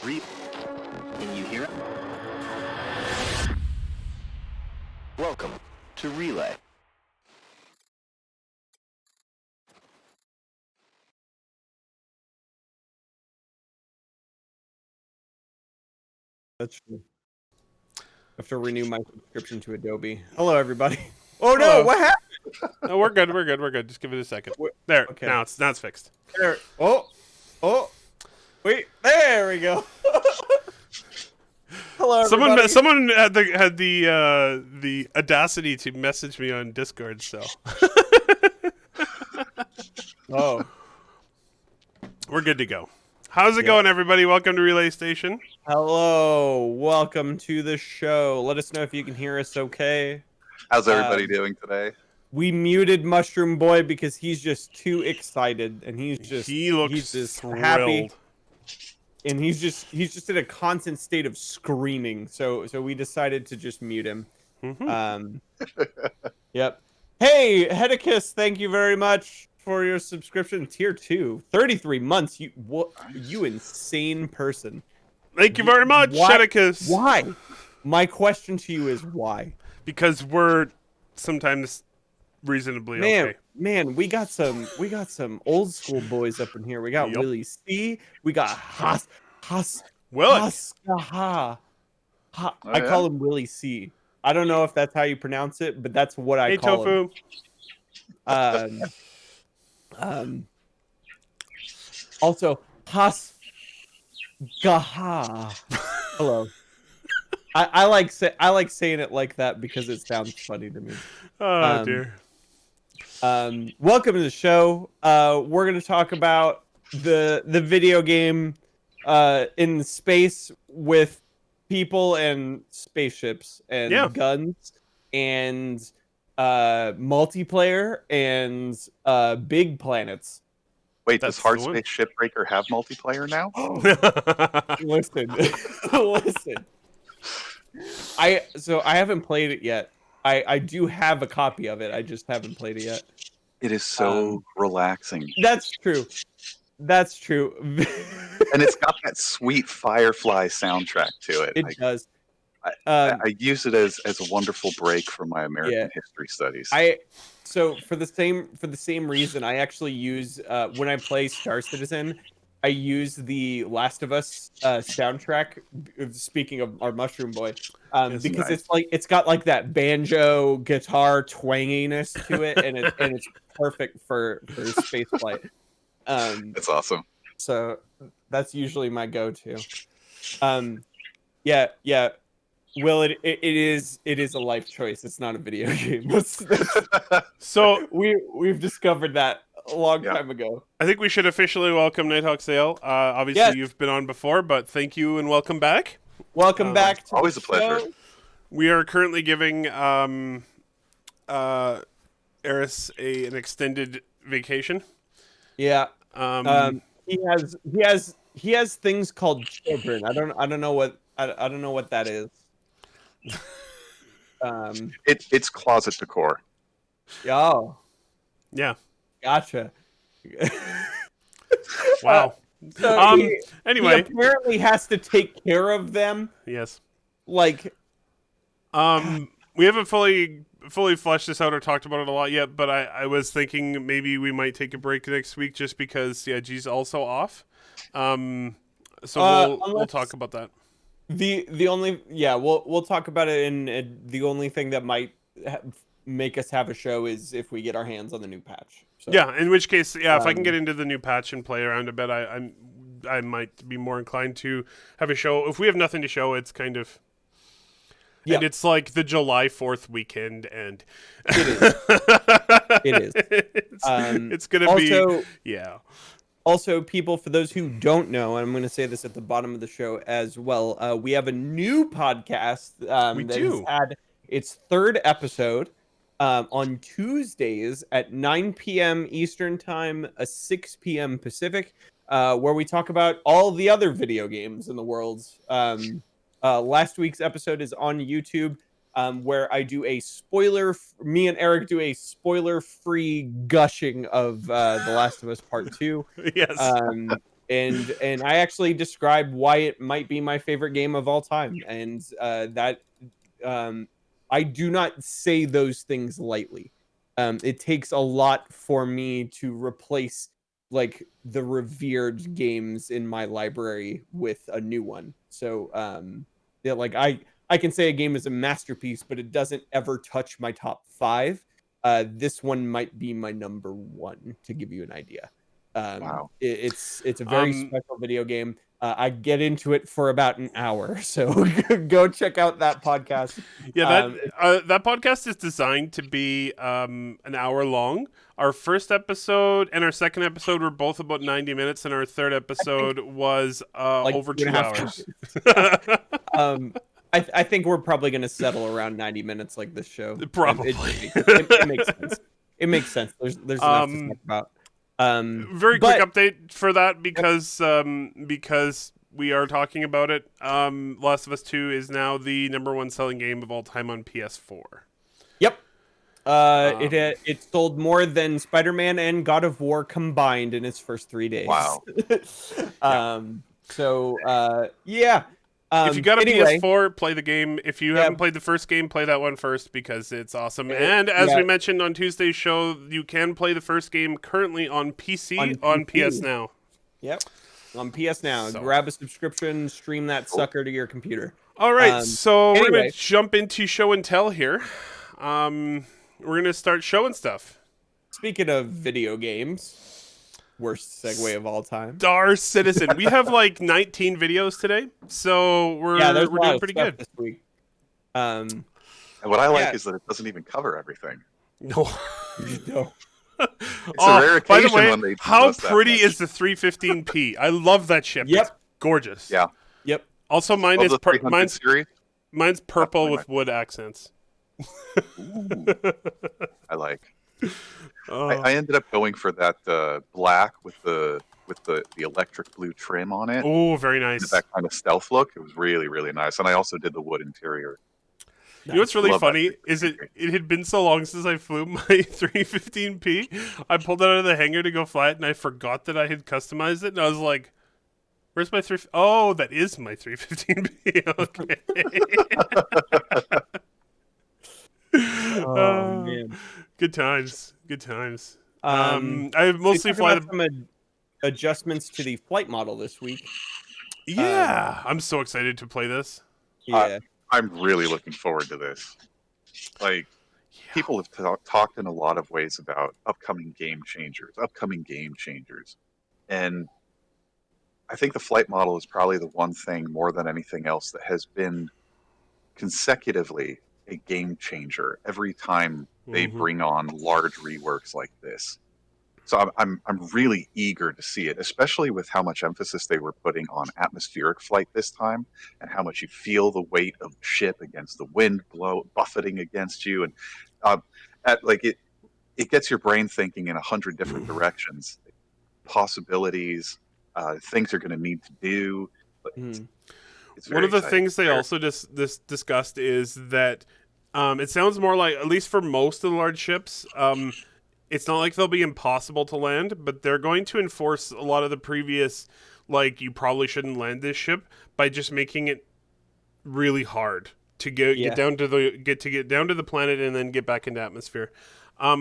Can you hear it? Welcome to Relay. That's true. I have to renew my subscription to Adobe. Hello, everybody. Oh no, Hello. what happened? No, we're good. Just give it a second. There. Okay. Now it's fixed. There. Oh, wait. There we go. Hello, everybody. Someone had the audacity to message me on Discord. So Oh, we're good to go. How's it going, everybody? Welcome to Relay Station. hello. Welcome to the show. Let us know if you can hear us okay. How's everybody doing today? We muted Mushroom Boy because he's just too excited and he looks just thrilled. happy. And he's just in a constant state of screaming. So we decided to just mute him. Mm-hmm. Yep. Hey, Hedicus, thank you very much for your subscription. Tier 2. 33 months. You insane person. Thank you very much, Shedicus. Why? My question to you is why? Because we're sometimes reasonably okay. Man, we got some old school boys up in here. We got Willie C. We got Willie. I call him Willie C. I don't know if that's how you pronounce it, but that's what I call him. Also, Gaha. Hello. I like saying it like that because it sounds funny to me. Oh dear. Welcome to the show. We're gonna talk about the video game in space with people and spaceships and guns and multiplayer and big planets. Wait, does Hard Space Shipbreaker have multiplayer now? Listen. I haven't played it yet. I do have a copy of it. I just haven't played it yet. It is so relaxing. That's true. And it's got that sweet Firefly soundtrack to it. It does. I use it as a wonderful break from my American history studies. So for the same reason, I actually use when I play Star Citizen, I use the Last of Us soundtrack. Speaking of our Mushroom Boy, because nice. it's got like that banjo guitar twanginess to it, and it's perfect for space flight. That's awesome. So that's usually my go-to. Yeah. Well, it is a life choice. It's not a video game. So we've discovered that a long time ago. I think we should officially welcome Nighthawk Sale. Obviously, you've been on before, but thank you and welcome back. Welcome back. To always a pleasure. We are currently giving Eris an extended vacation. Yeah. He has things called children. I don't know what that is. It's closet decor. Oh. Yeah. Gotcha. Wow. Anyway, he apparently has to take care of them. Yes. Like, we haven't fully fleshed this out or talked about it a lot yet, but I was thinking maybe we might take a break next week just because G's also off. So we'll talk about that. We'll talk about it, and the only thing that might make us have a show is if we get our hands on the new patch. So, yeah, in which case, if I can get into the new patch and play around a bit, I might be more inclined to have a show. If we have nothing to show, it's kind of... Yeah. And it's like the July 4th weekend, and... It is. It's going to be... Yeah. Also, people, for those who don't know, and I'm going to say this at the bottom of the show as well, we have a new podcast that has had its third episode on Tuesdays at 9 p.m. Eastern Time, 6 p.m. Pacific, where we talk about all the other video games in the world. Last week's episode is on YouTube, where I do me and Eric do a spoiler-free gushing of The Last of Us Part 2. Yes. and I actually described why it might be my favorite game of all time, and that I do not say those things lightly. It takes a lot for me to replace like the revered games in my library with a new one. So yeah, like I can say a game is a masterpiece, but it doesn't ever touch my top 5. This one might be my number 1, to give you an idea. Wow. It's a very special video game. I get into it for about an hour, so go check out that podcast. Yeah, that podcast is designed to be an hour long. Our first episode and our second episode were both about 90 minutes, and our third episode was like over 2 hours. I think we're probably going to settle around 90 minutes like this show. Probably. It makes sense. It makes sense. There's enough to talk about. Very quick update for that because we are talking about it. Last of Us 2 is now the number 1 selling game of all time on PS4. Yep. It sold more than Spider-Man and God of War combined in its first 3 days. Wow. Yeah. If you got a PS4, play the game. If you haven't played the first game, play that one first because it's awesome. And as we mentioned on Tuesday's show, you can play the first game currently on PC on PS Now. Yep. On PS Now. So. Grab a subscription, stream that sucker to your computer. All right. So we're going to jump into show and tell here. We're going to start showing stuff. Speaking of video games, worst segue of all time. Star Citizen. We have like 19 videos today, so we're doing pretty good this week. And what I like is that it doesn't even cover everything. No. No. It's a rare occasion by the way, when they how pretty is the 315p? I love that ship. Yep. It's gorgeous. Yeah. Yep. Also, mine's purple with wood accents. I like. I ended up going for that black with the electric blue trim on it. Oh, very nice. That kind of stealth look. It was really, really nice. And I also did the wood interior. You know what's really funny is it had been so long since I flew my 315p. I pulled it out of the hangar to go fly it, and I forgot that I had customized it. And I was like, "Where's my 3? Oh, that is my 315p." Okay. Oh man. Good times. Good times. I mostly fly some adjustments to the flight model this week. Yeah, I'm so excited to play this. Yeah. I'm really looking forward to this. Like, people have talked in a lot of ways about upcoming game changers. And I think the flight model is probably the one thing more than anything else that has been consecutively a game changer every time they bring on large reworks like this. So I'm really eager to see it, especially with how much emphasis they were putting on atmospheric flight this time, and how much you feel the weight of the ship against the wind buffeting against you, and it gets your brain thinking in 100 different directions, possibilities, things you're going to need to do. It's one of the exciting. things they also discussed is that it sounds more like, at least for most of the large ships, it's not like they'll be impossible to land, but they're going to enforce a lot of the previous, like, you probably shouldn't land this ship, by just making it really hard to get down to the planet and then get back into atmosphere.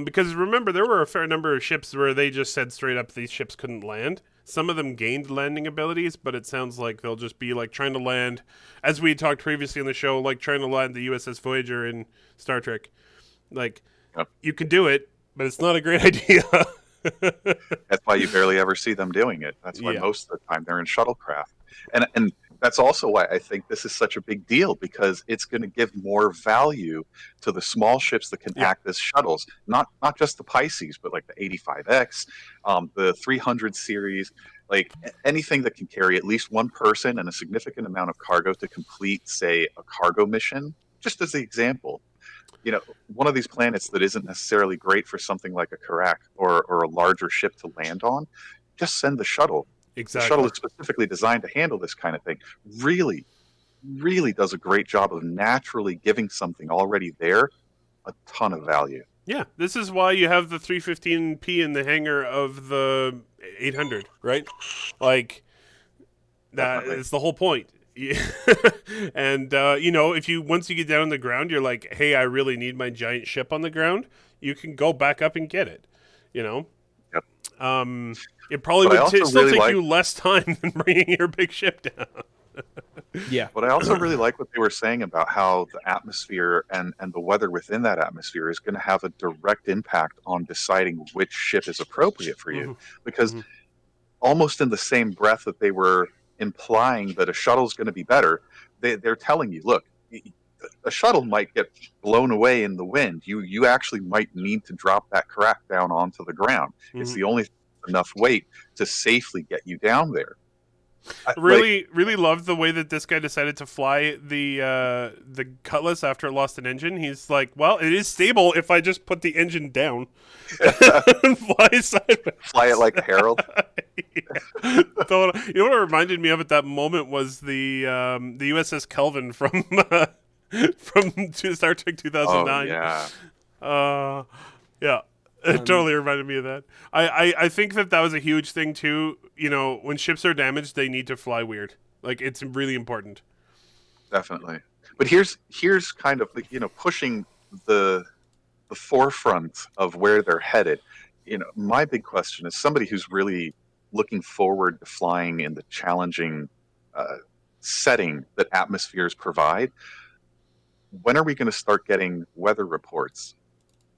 Because remember, there were a fair number of ships where they just said straight up these ships couldn't land. Some of them gained landing abilities, but it sounds like they'll just be like trying to land, as we talked previously in the show, like trying to land the USS Voyager in Star Trek. Like, you can do it, but it's not a great idea. That's why you barely ever see them doing it. That's why most of the time they're in shuttlecraft. And that's also why I think this is such a big deal, because it's going to give more value to the small ships that can act as shuttles. Not just the Pisces, but like the 85X, the 300 series, like anything that can carry at least one person and a significant amount of cargo to complete, say, a cargo mission. Just as the example, you know, one of these planets that isn't necessarily great for something like a Karak or a larger ship to land on, just send the shuttle. Exactly. The shuttle is specifically designed to handle this kind of thing. Really, really does a great job of naturally giving something already there a ton of value. Yeah, this is why you have the 315p in the hangar of the 800, right? Like, that Definitely. is the whole point. And if you once you get down on the ground, you're like, hey, I really need my giant ship on the ground. You can go back up and get it. You know, Yep. it probably But I would also still really take like you less time than bringing your big ship down. Yeah. But I also really like what they were saying about how the atmosphere and the weather within that atmosphere is going to have a direct impact on deciding which ship is appropriate for you. Hmm. Because Hmm. almost in the same breath that they were implying that a shuttle is going to be better, they're telling you, look, a shuttle might get blown away in the wind. You actually might need to drop that crack down onto the ground. It's Hmm. the only enough weight to safely get you down there. Really, really loved the way that this guy decided to fly the Cutlass after it lost an engine. He's like, well, it is stable if I just put the engine down and fly sideways. Fly it like a herald. Yeah. What it reminded me of at that moment was the USS Kelvin from from Star Trek Oh 2009. yeah. Yeah, it totally reminded me of that. I think that was a huge thing too. When ships are damaged, they need to fly weird. Like, it's really important. Definitely. But here's kind of pushing the the forefront of where they're headed. My big question is somebody who's really looking forward to flying in the challenging uh, setting that atmospheres provide. When are we going to start getting weather reports?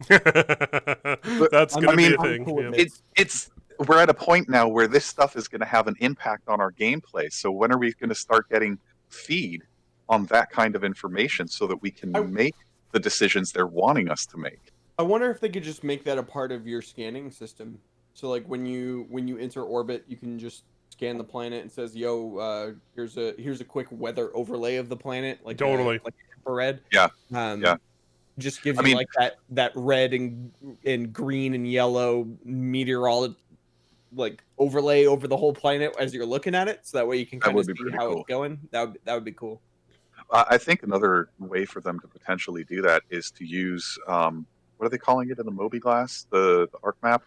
That's I'm, gonna be mean, a thing. cool with Yeah. this. It's we're at a point now where this stuff is going to have an impact on our gameplay. So when are we going to start getting feed on that kind of information so that we I, can make the decisions they're wanting us to make? I wonder if they could just make that a part of your scanning system. So like when you enter orbit, you can just scan the planet and says, "Yo, here's a quick weather overlay of the planet, Totally. like infrared." Yeah, yeah. Um, just gives I you mean, like that red and green and yellow meteorology like overlay over the whole planet as you're looking at it, so that way you can that kind of would be see pretty how it's cool. going. That would be cool. I think another way for them to potentially do that is to use what are they calling it in the Moby Glass, the Arc map?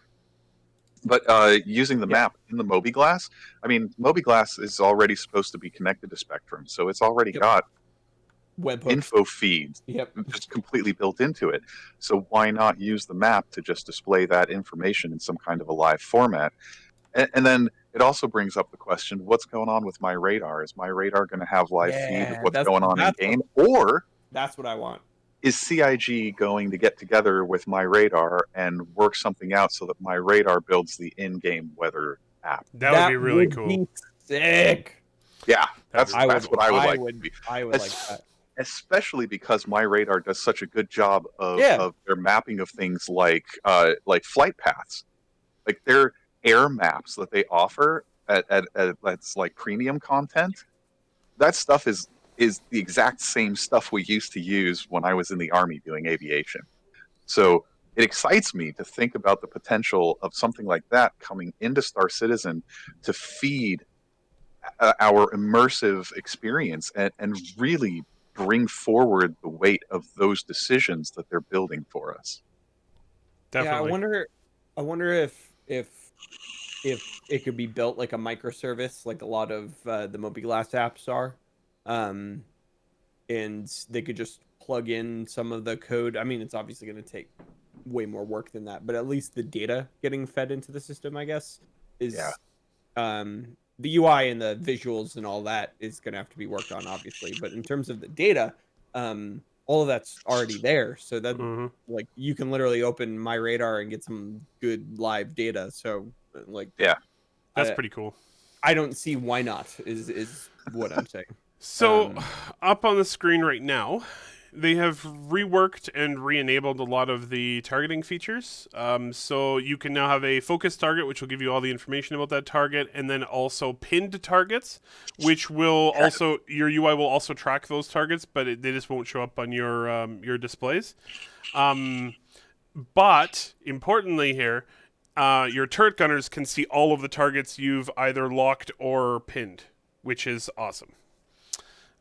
But using the Yeah, map in the Moby Glass, I mean, Moby Glass is already supposed to be connected to Spectrum, so it's already yep. got Webhooks. info feeds Yep. just completely built into it. So why not use the map to just display that information in some kind of a live format? And then it also brings up the question: what's going on with my radar? Is my radar going to have live feed of Yeah, what's that's going on in that's what game, or that's what I want. is CIG going to get together with my radar and work something out so that my radar builds the in-game weather app? That would be That really would cool. be sick. Yeah, That'd be I would that's what I would I like to would see. I would like that. Especially because my radar does such a good job Yeah. of their mapping of things like flight paths, like their air maps that they offer at that's like premium content. That stuff is the exact same stuff we used to use when I was in the Army doing aviation. So it excites me to think about the potential of something like that coming into Star Citizen to feed our immersive experience and really bring forward the weight of those decisions that they're building for us. Yeah, I Definitely. wonder if it could be built like a microservice like a lot of the Moby Glass apps are. Um and they could just plug in some of the code. I mean, it's obviously going to take way more work than that, but at least the data getting fed into the system, I guess, Yeah, is the UI and the visuals and all that is going to have to be worked on, obviously. But in terms of the data, all of that's already there. So that Hmm. like you can literally open my radar and get some good live data. So like yeah. That's I pretty cool. I don't see why not is what I'm saying. So, up on the screen right now, they have reworked and re-enabled a lot of the targeting features. So you can now have a focus target, which will give you all the information about that target, and then also pinned targets, which will also your UI will also track those targets, but they just won't show up on your displays. But importantly here, your turret gunners can see all of the targets you've either locked or pinned, which is awesome.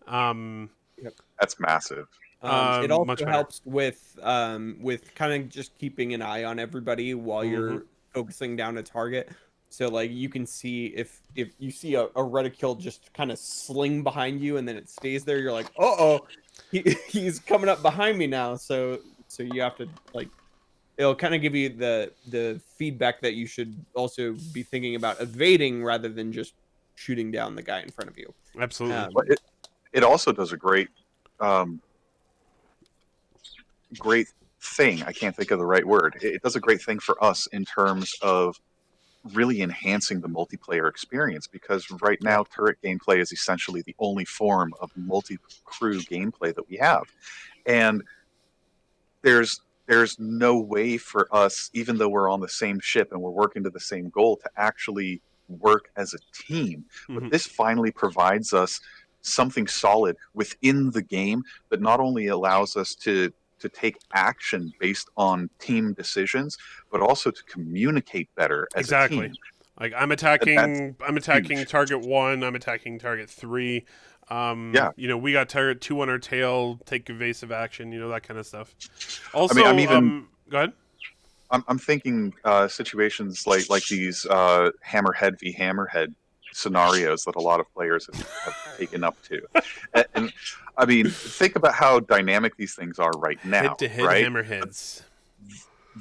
Yep. That's massive. It also Much better. helps with kind of just keeping an eye on everybody while you're focusing down a target. So like you can see if you see a reticule just kind of sling behind you and then it stays there, you're like, oh, he's coming up behind me now. So you have to like it'll kind of give you the feedback that you should also be thinking about evading rather than just shooting down the guy in front of you. Absolutely. But it also does a um, great thing. I can't think of the right word. It does a great thing for us in terms of really enhancing the multiplayer experience, because right now turret gameplay is essentially the only form of multi-crew gameplay that we have. And there's no way for us, even though we're on the same ship and we're working to the same goal, to actually work as a team. But this finally provides us something solid within the game that not only allows us to take action based on team decisions, but also to communicate better as a Exactly. team. Like I'm attacking huge. target 1, I'm attacking target 3. Yeah. We got target 2 on our tail, take evasive action, that kind of stuff. I Also, mean, I'm even go ahead. I'm thinking situations like these hammerhead v hammerhead scenarios that a lot of players have taken up to, and I mean, think about how dynamic these things are right now, Head-to-head right? hammerheads.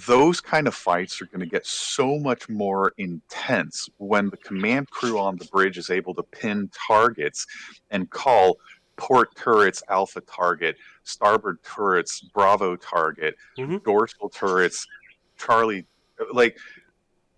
Those kind of fights are going to get so much more intense when the command crew on the bridge is able to pin targets and call port turrets alpha target, starboard turrets bravo target, dorsal turrets Charlie. Like,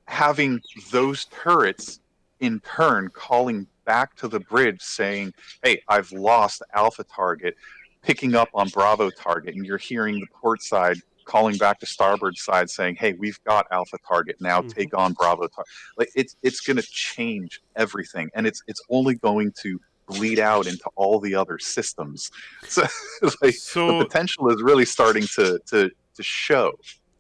having those turrets in turn calling back to the bridge saying, hey, I've lost alpha target, picking up on bravo target, and you're hearing the port side calling back to starboard side saying, hey, we've got alpha target now, take on bravo target. Like, it's going to change everything, and it's only going to bleed out into all the other systems. So like, the So potential is really starting to show.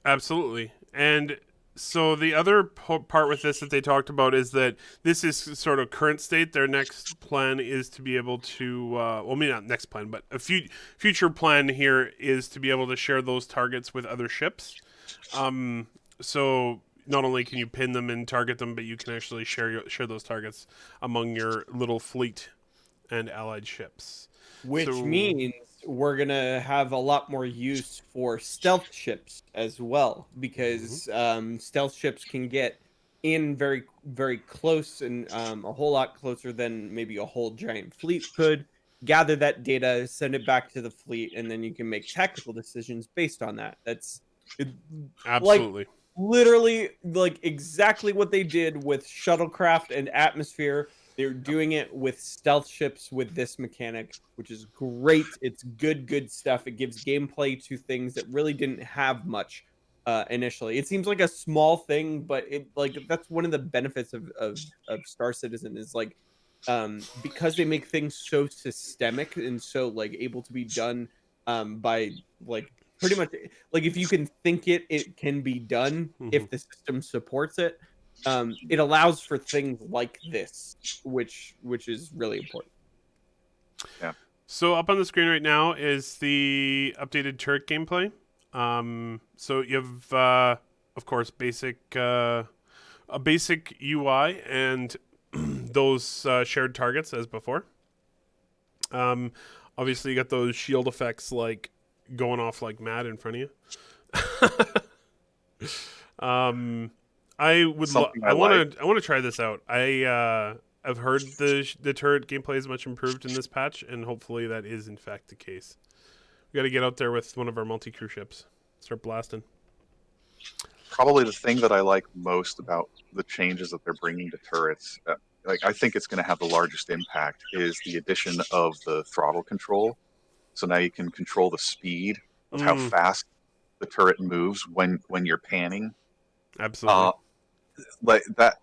absolutely. And so the other part with this that they talked about is that this is sort of current state. Their next plan is to be able to, well, maybe not next plan, but a future plan here is to be able to share those targets with other ships. So not only can you pin them and target them, but you can actually share those targets among your little fleet and allied ships. Which means we're going to have a lot more use for stealth ships as well, because stealth ships can get in very, very close and a whole lot closer than maybe a whole giant fleet could. Gather that data, send it back to the fleet, and then you can make tactical decisions based on that. That's like Absolutely. literally like exactly what they did with shuttlecraft and atmosphere. They're doing it with stealth ships with this mechanic, which is great. It's good stuff. It gives gameplay to things that really didn't have much initially. It seems like a small thing, but it like that's one of the benefits of Star Citizen is like because they make things so systemic and so like able to be done by like pretty much like if you can think it, it can be done if the system supports it. It allows for things like this, which is really important. Yeah. So up on the screen right now is the updated turret gameplay. So you have, of course, a basic UI and those shared targets as before. Obviously, you got those shield effects like going off like mad in front of you. I want to try this out. I've heard the turret gameplay is much improved in this patch, and hopefully that is in fact the case. We got to get out there with one of our multi-crew ships, start blasting. Probably the thing that I like most about the changes that they're bringing to turrets, I think it's going to have the largest impact, is the addition of the throttle control. So now you can control the speed of how fast the turret moves when you're panning. Absolutely. Like that.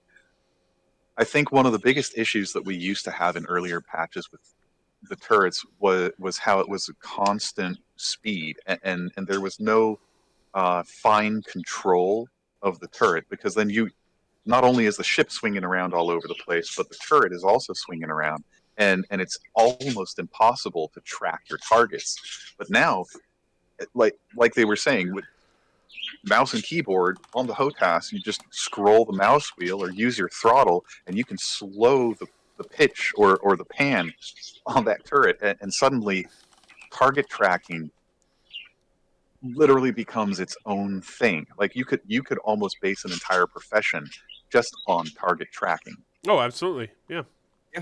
I think one of the biggest issues that we used to have in earlier patches with the turrets was how it was a constant speed, and there was no fine control of the turret, because then you not only is the ship swinging around all over the place, but the turret is also swinging around, and it's almost impossible to track your targets. But now, like they were saying, with mouse and keyboard on the HOTAS, you just scroll the mouse wheel or use your throttle, and you can slow the pitch or the pan on that turret, and suddenly target tracking literally becomes its own thing. Like you could almost base an entire profession just on target tracking. Oh, absolutely. Yeah. Yeah.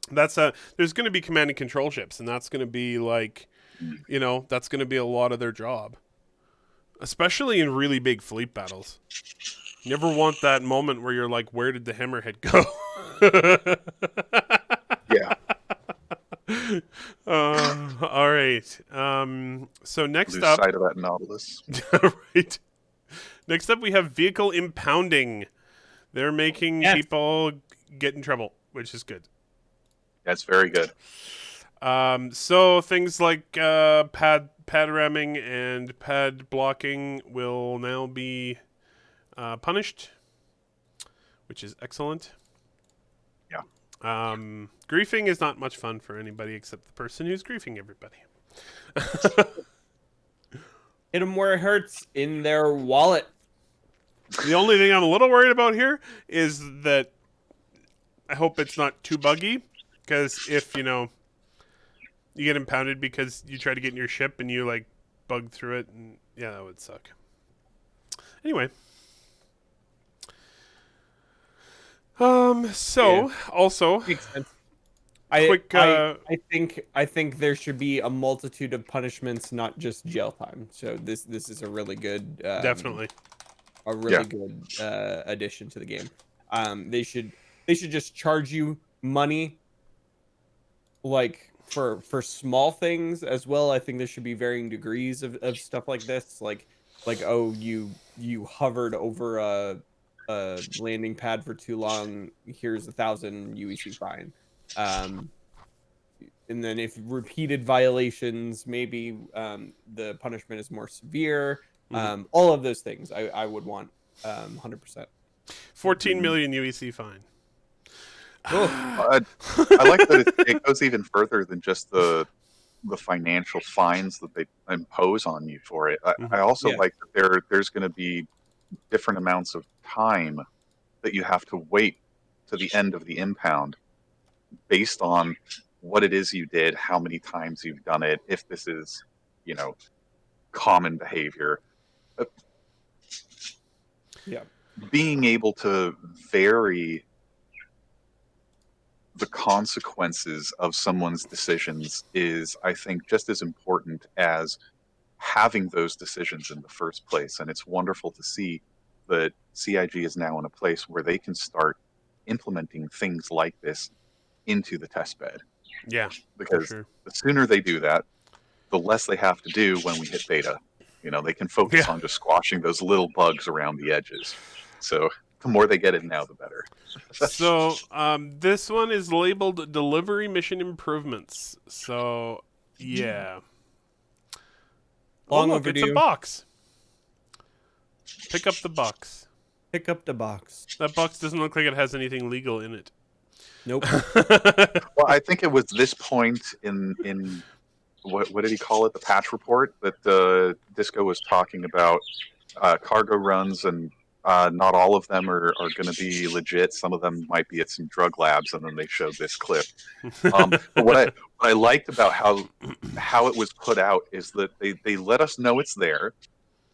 That's there's going to be command and control ships, and that's going to be like, that's going to be a lot of their job, especially in really big fleet battles. You never want that moment where you're like, where did the hammerhead go? Yeah. All right. So next Lose up, sight of that Nautilus. right. Next up, we have vehicle impounding. They're making people get in trouble, which is good. That's very good. So things like pad ramming and pad blocking will now be punished, which is excellent. Yeah. Griefing is not much fun for anybody except the person who's griefing everybody. Hit them where it hurts, in their wallet. The only thing I'm a little worried about here is that I hope it's not too buggy, because if, you get impounded because you try to get in your ship and you, like, bug through it, and yeah, that would suck. Anyway. Also, Makes sense. quick, I think there should be a multitude of punishments, not just jail time. So this is a really good, definitely a really good addition to the game. They should just charge you money, like for small things as well. I think there should be varying degrees of stuff like this, like oh, you hovered over a landing pad for too long, here's 1,000 UEC fine. And then if repeated violations, maybe the punishment is more severe. All of those things I would want 100%. 14 million UEC fine. I like that it goes even further than just the financial fines that they impose on you for it. I also like that there's going to be different amounts of time that you have to wait to the end of the impound based on what it is you did, how many times you've done it, if this is, common behavior. Being able to vary the consequences of someone's decisions is, I think, just as important as having those decisions in the first place. And it's wonderful to see that CIG is now in a place where they can start implementing things like this into the test bed. Yeah, because the sooner they do that, the less they have to do when we hit beta. They can focus on just squashing those little bugs around the edges. So the more they get in now, the better. So this one is labeled delivery mission improvements. So yeah, Long look, overdue. it's a box. Pick up the box. Pick up the box. That box doesn't look like it has anything legal in it. Nope. Well, I think it was this point in what did he call it? The patch report that Disco was talking about cargo runs, and not all of them are going to be legit. Some of them might be at some drug labs, and then they showed this clip. But what I liked about how it was put out is that they let us know it's there.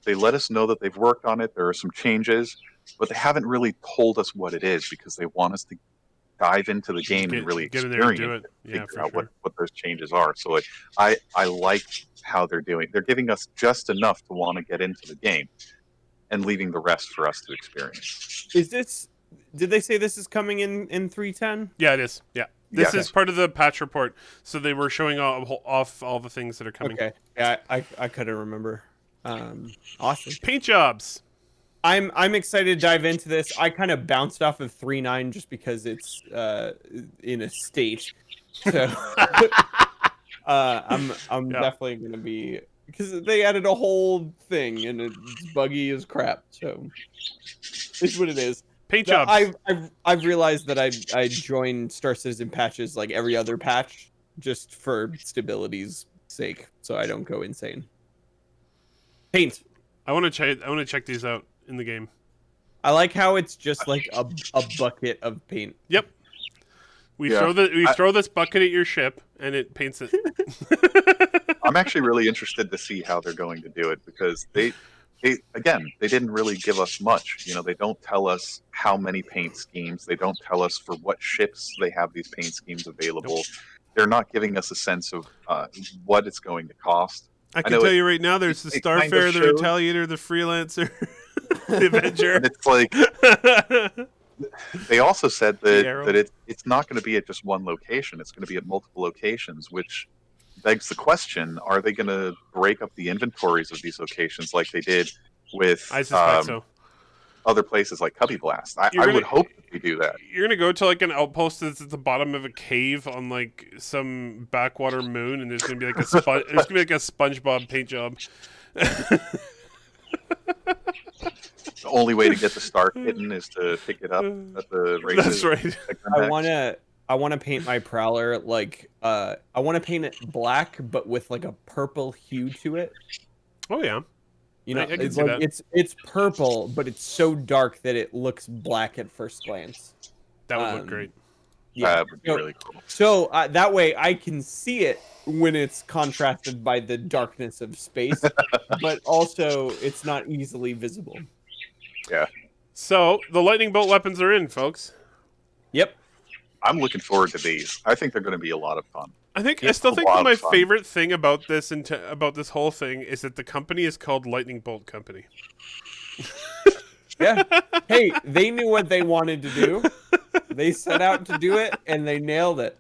They let us know that they've worked on it. There are some changes, but they haven't really told us what it is because they want us to dive into the game and really experience it, figure out what those changes are. So I like how they're doing. They're giving us just enough to want to get into the game and leaving the rest for us to experience. Did they say this is coming in 3.10? Yeah, it is. Yeah. This is part of the patch report. So they were showing off all the things that are coming. Okay. Yeah, I couldn't remember. Awesome. Paint jobs. I'm excited to dive into this. I kind of bounced off of 3.9 just because it's in a state. So I'm definitely gonna be, because they added a whole thing and it's buggy as crap. So it's what it is. Paint jobs. I've realized that I join Star Citizen patches like every other patch just for stability's sake, so I don't go insane. Paint. I want to check these out in the game. I like how it's just like a bucket of paint. Yep. We throw this bucket at your ship and it paints it. I'm actually really interested to see how they're going to do it, because they didn't really give us much. They don't tell us how many paint schemes. They don't tell us for what ships they have these paint schemes available. Nope. They're not giving us a sense of what it's going to cost. I can tell you right now, there's the Starfarer, the Retaliator, the Freelancer, the Avenger. And it's like they also said that it's not going to be at just one location. It's going to be at multiple locations, which begs the question: are they going to break up the inventories of these locations like they did with I suspect so. Other places like Cubby Blast? I would hope that they do that. You're gonna go to like an outpost that's at the bottom of a cave on like some backwater moon, and there's gonna be like a SpongeBob paint job. The only way to get the Star Kitten is to pick it up at the races. That's right. I want to paint my Prowler like I want to paint it black, but with like a purple hue to it. Oh yeah. I can it's see like that. It's purple, but it's so dark that it looks black at first glance. That would look great. Yeah, that would be really cool. So that way I can see it when it's contrasted by the darkness of space, but also it's not easily visible. Yeah. So the lightning bolt weapons are in, folks. Yep. I'm looking forward to these. I think they're going to be a lot of fun. I still think that my favorite thing about this about this whole thing is that the company is called Lightning Bolt Company. Yeah. Hey, they knew what they wanted to do. They set out to do it, and they nailed it.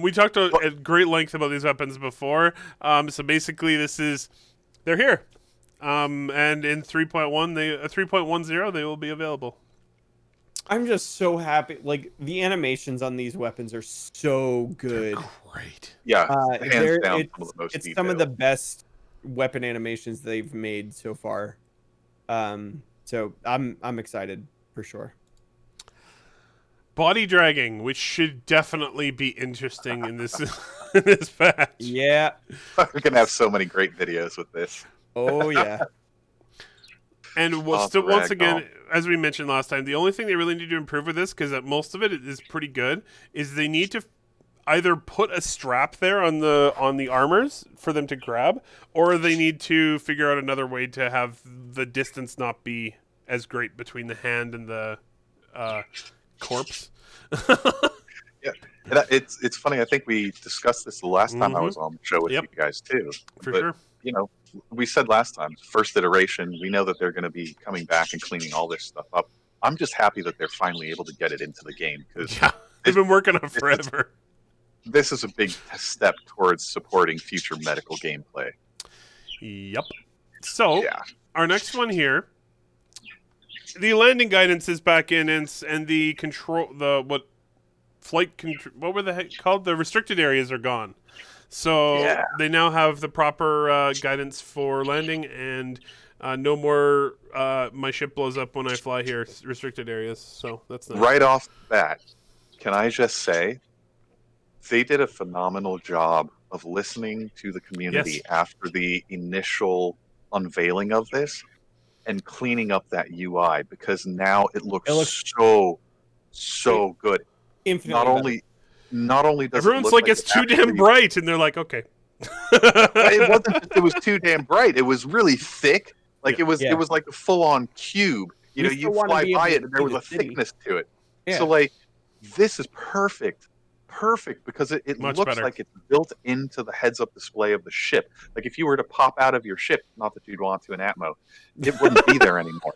We talked at great length about these weapons before. So basically, they're here. And in 3.10, they will be available. I'm just so happy. Like, the animations on these weapons are so good. They're great. Yeah, hands down, it's some of the best weapon animations they've made so far. So I'm excited for sure. Body dragging, which should definitely be interesting in this in this patch. Yeah, we're gonna have so many great videos with this. Oh yeah. And once again, as we mentioned last time, the only thing they really need to improve with this, because most of it is pretty good, is they need to either put a strap there on the armors for them to grab, or they need to figure out another way to have the distance not be as great between the hand and the corpse. Yeah, and it's funny. I think we discussed this the last time I was on the show with you guys too. For sure. We said last time, first iteration, we know that they're going to be coming back and cleaning all this stuff up. I'm just happy that they're finally able to get it into the game, because they've been working on it forever. This is a big step towards supporting future medical gameplay. Yep. So our next one here, the landing guidance is back in, and the control, what were the heck called? The restricted areas are gone. So they now have the proper guidance for landing, and no more my ship blows up when I fly here, restricted areas. So that's nice. Right off the bat, can I just say, they did a phenomenal job of listening to the community after the initial unveiling of this and cleaning up that UI, because now it looks so good. Infinitely Not only does everyone's like it's too damn bright, and they're like, okay. It wasn't just it was too damn bright. It was really thick. Like it was like a full-on cube. You fly by it and there was a thickness to it. Yeah. So like this is perfect because it looks better. like it's built into the heads-up display of the ship. Like if you were to pop out of your ship, not that you'd want to in Atmo, it wouldn't be there anymore.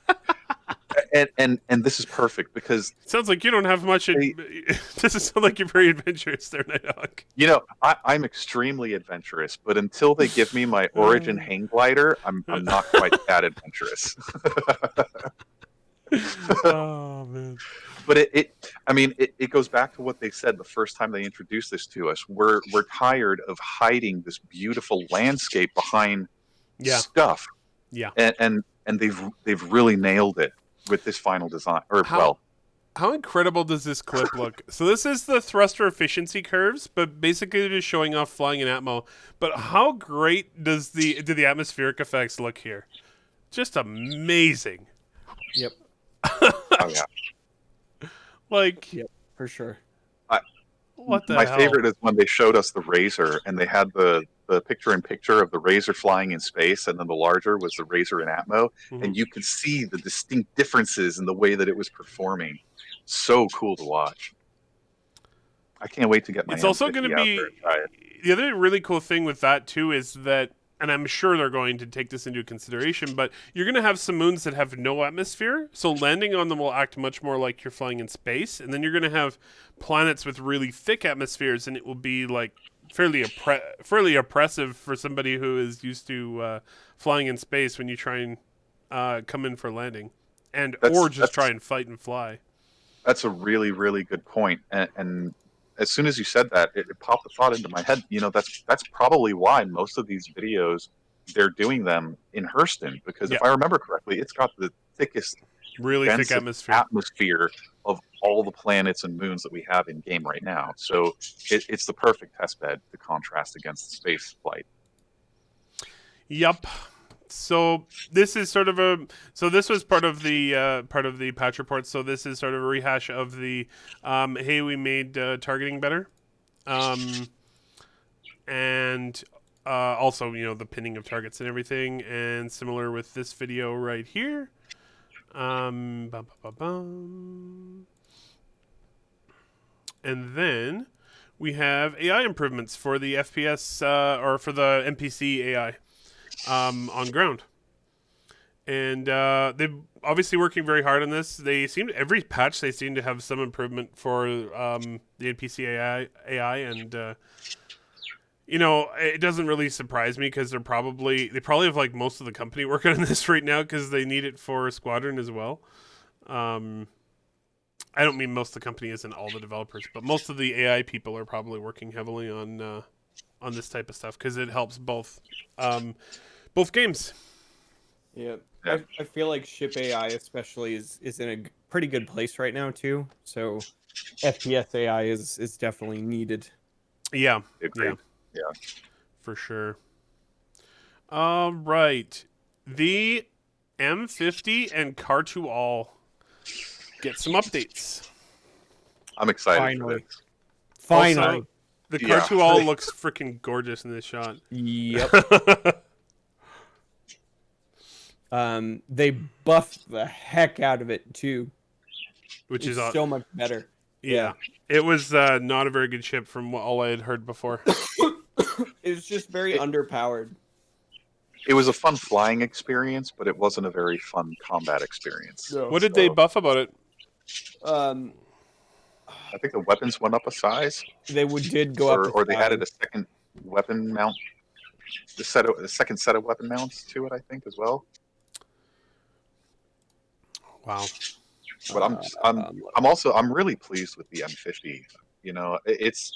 And this is perfect because it sounds like you don't have much. Doesn't sound like you're very adventurous there, Nighthawk. I'm extremely adventurous, but until they give me my Origin hang glider, I'm not quite that adventurous. Oh man! But it goes back to what they said the first time they introduced this to us. We're tired of hiding this beautiful landscape behind stuff. Yeah, and they've really nailed it. with this final design. How incredible does this clip look? So this is the thruster efficiency curves, but basically they're just showing off flying in atmo. But how great do the atmospheric effects look here? Just amazing. Yep. Oh yeah. Like, Yep, for sure. what the My hell? favorite is when they showed us the Razor and they had the picture-in-picture of the Razor flying in space, and then the larger was the Razor in Atmo, and you could see the distinct differences in the way that it was performing. So cool to watch. I can't wait to get my It's also M50 going to out be there and try it. the other really cool thing with that too is that, and I'm sure they're going to take this into consideration, but you're going to have some moons that have no atmosphere, so landing on them will act much more like you're flying in space, and then you're going to have planets with really thick atmospheres, and it will be like fairly oppressive for somebody who is used to flying in space when you try and come in for landing, or just try and fight and fly. That's a really, really good point. And as soon as you said that, it popped the thought into my head. You know, that's probably why most of these videos, they're doing them in Hurston, because if I remember correctly, it's got the thickest, really thick atmosphere of all the planets and moons that we have in game right now. So it's the perfect test bed to contrast against the space flight. Yep. So this is sort of this was part of the patch report. So this is sort of a rehash of the hey, we made targeting better, and also the pinning of targets and everything, and similar with this video right here. Bum, bum, bum, bum. And then we have AI improvements for the FPS or for the NPC AI. On ground, and they're obviously working very hard on this. Every patch they seem to have some improvement for the NPC AI, and it doesn't really surprise me because they probably have like most of the company working on this right now because they need it for Squadron as well. I don't mean most of the company isn't all the developers, but most of the AI people are probably working heavily on this type of stuff because it helps both games. Yeah. I feel like ship AI especially is in a pretty good place right now too. So FPS AI is definitely needed. Yeah. Yeah. For sure. All right. The M50 and Car2 All get some updates. I'm excited Finally. for this. Finally. Also, the Car2 All looks freaking gorgeous in this shot. Yep. They buffed the heck out of it too, which it's is so much better. Yeah. It was not a very good ship from all I had heard before. It was just very underpowered. It was a fun flying experience, but it wasn't a very fun combat experience. No. What did they buff about it? I think the weapons went up a size. They did go up, or they added a second weapon mount. The second set of weapon mounts to it, I think, as well. Wow. But I'm really pleased with the M50. You know, it's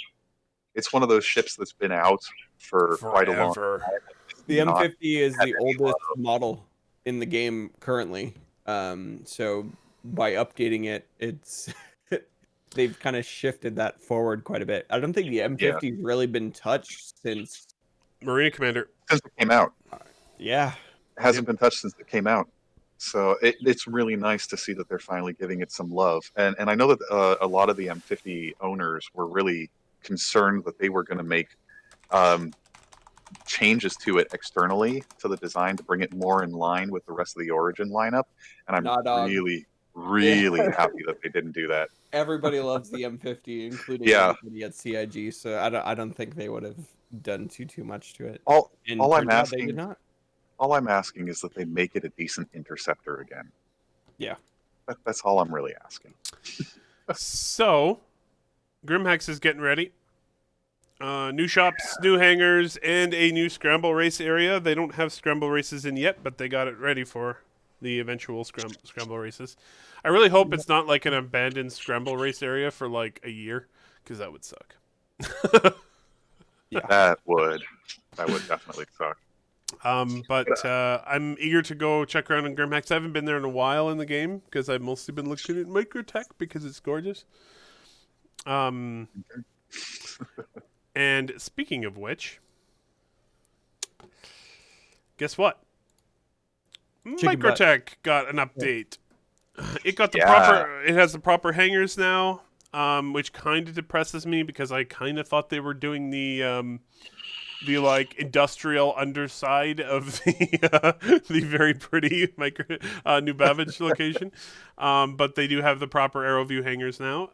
one of those ships that's been out for quite a long time. The M50 is the oldest model in the game currently. So by updating it, it's they've kind of shifted that forward quite a bit. I don't think the M50's really been touched since Marine Commander. Since it came out. Yeah. It hasn't been touched since it came out. So it's really nice to see that they're finally giving it some love. And I know that a lot of the M50 owners were really concerned that they were going to make changes to it externally to the design to bring it more in line with the rest of the Origin lineup. And I'm really happy that they didn't do that. Everybody loves the M50, including everybody at CIG. So I don't think they would have done too much to it. All I'm asking, they did not. All I'm asking is that they make it a decent interceptor again. Yeah. That's all I'm really asking. So, Grimhex is getting ready. New shops, new hangars, and a new scramble race area. They don't have scramble races in yet, but they got it ready for the eventual scramble races. I really hope it's not like an abandoned scramble race area for like a year, because that would suck. Yeah. That would definitely suck. But I'm eager to go check around in Grimhex. I haven't been there in a while in the game because I've mostly been looking at Microtech because it's gorgeous. And speaking of which, guess what? Chicken butt. Microtech got an update. It got the Yeah. proper. It has the proper hangers now, which kind of depresses me because I kind of thought they were doing the like industrial underside of the very pretty New Babbage location, but they do have the proper AeroView hangers now.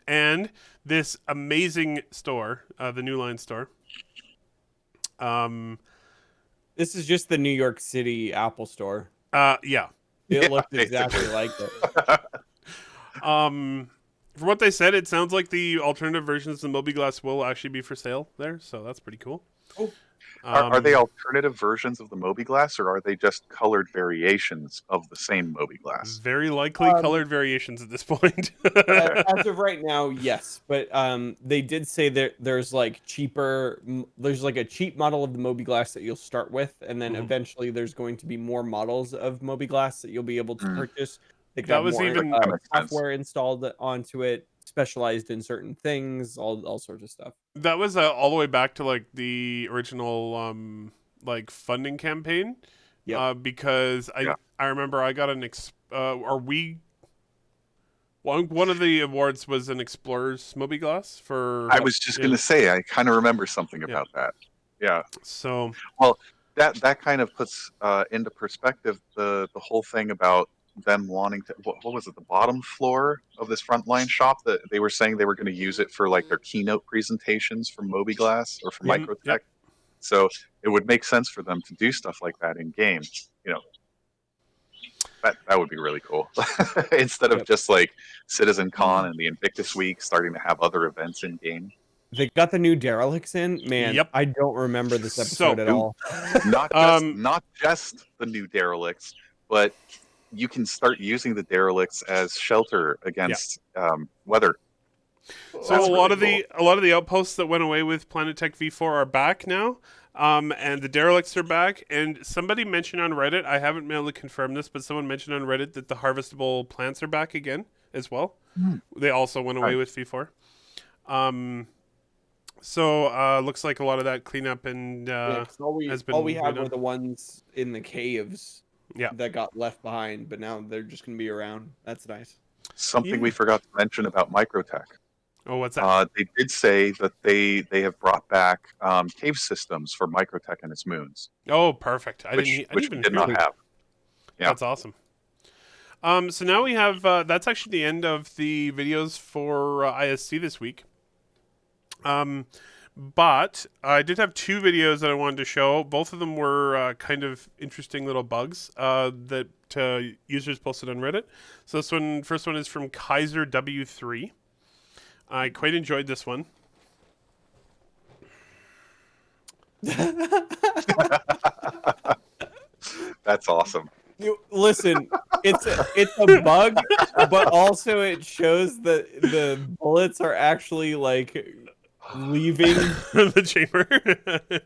And this amazing store, the New Line store. This is just the New York City Apple Store. Yeah. It looked exactly like it. From what they said, it sounds like the alternative versions of Mobiglass will actually be for sale there, so that's pretty cool. Oh. Are they alternative versions of the Mobiglass, or are they just colored variations of the same Mobiglass? Very likely colored variations at this point. As of right now, yes, but they did say that there's like there's like a cheap model of the Mobiglass that you'll start with, and then eventually there's going to be more models of Mobiglass that you'll be able to purchase. They That got was more even- That makes sense. software installed onto it, specialized in certain things, all sorts of stuff. That was all the way back to like the original like funding campaign. Yep. Because I remember I got one of the awards was an Explorer's Mobiglass for. I was just going to say, I kind of remember something about that. Yeah. So Well, that kind of puts into perspective the whole thing about them wanting to. What was it? The bottom floor of this frontline shop that they were saying they were going to use it for like their keynote presentations for Mobiglass or for Microtech. Yep. So it would make sense for them to do stuff like that in game. You know, that would be really cool. Instead of just like CitizenCon and the Invictus Week starting to have other events in game. They got the new derelicts in. Man, Yep. I don't remember this episode at all. Not just the new derelicts, but you can start using the derelicts as shelter against weather. So That's a lot really of the outposts that went away with Planetech V4 are back now, and the derelicts are back. And somebody mentioned on Reddit, I haven't been able to confirm this, but someone mentioned on Reddit that the harvestable plants are back again as well. They also went away with V4. So looks like a lot of that cleanup and has been all we had redone. were the ones in the caves Yeah. that got left behind, but now they're just going to be around. That's nice. Something we forgot to mention about Microtech. Oh, what's that? They did say that they have brought back cave systems for Microtech and its moons, Oh, perfect. I which didn't we even did hear not that. have. Yeah. That's awesome. So now we have that's actually the end of the videos for ISC this week. But I did have two videos that I wanted to show. Both of them were kind of interesting little bugs that users posted on Reddit. So first one is from Kaiser W3. I quite enjoyed this one. That's awesome. Listen, it's a bug, but also it shows that the bullets are actually like leaving The chamber.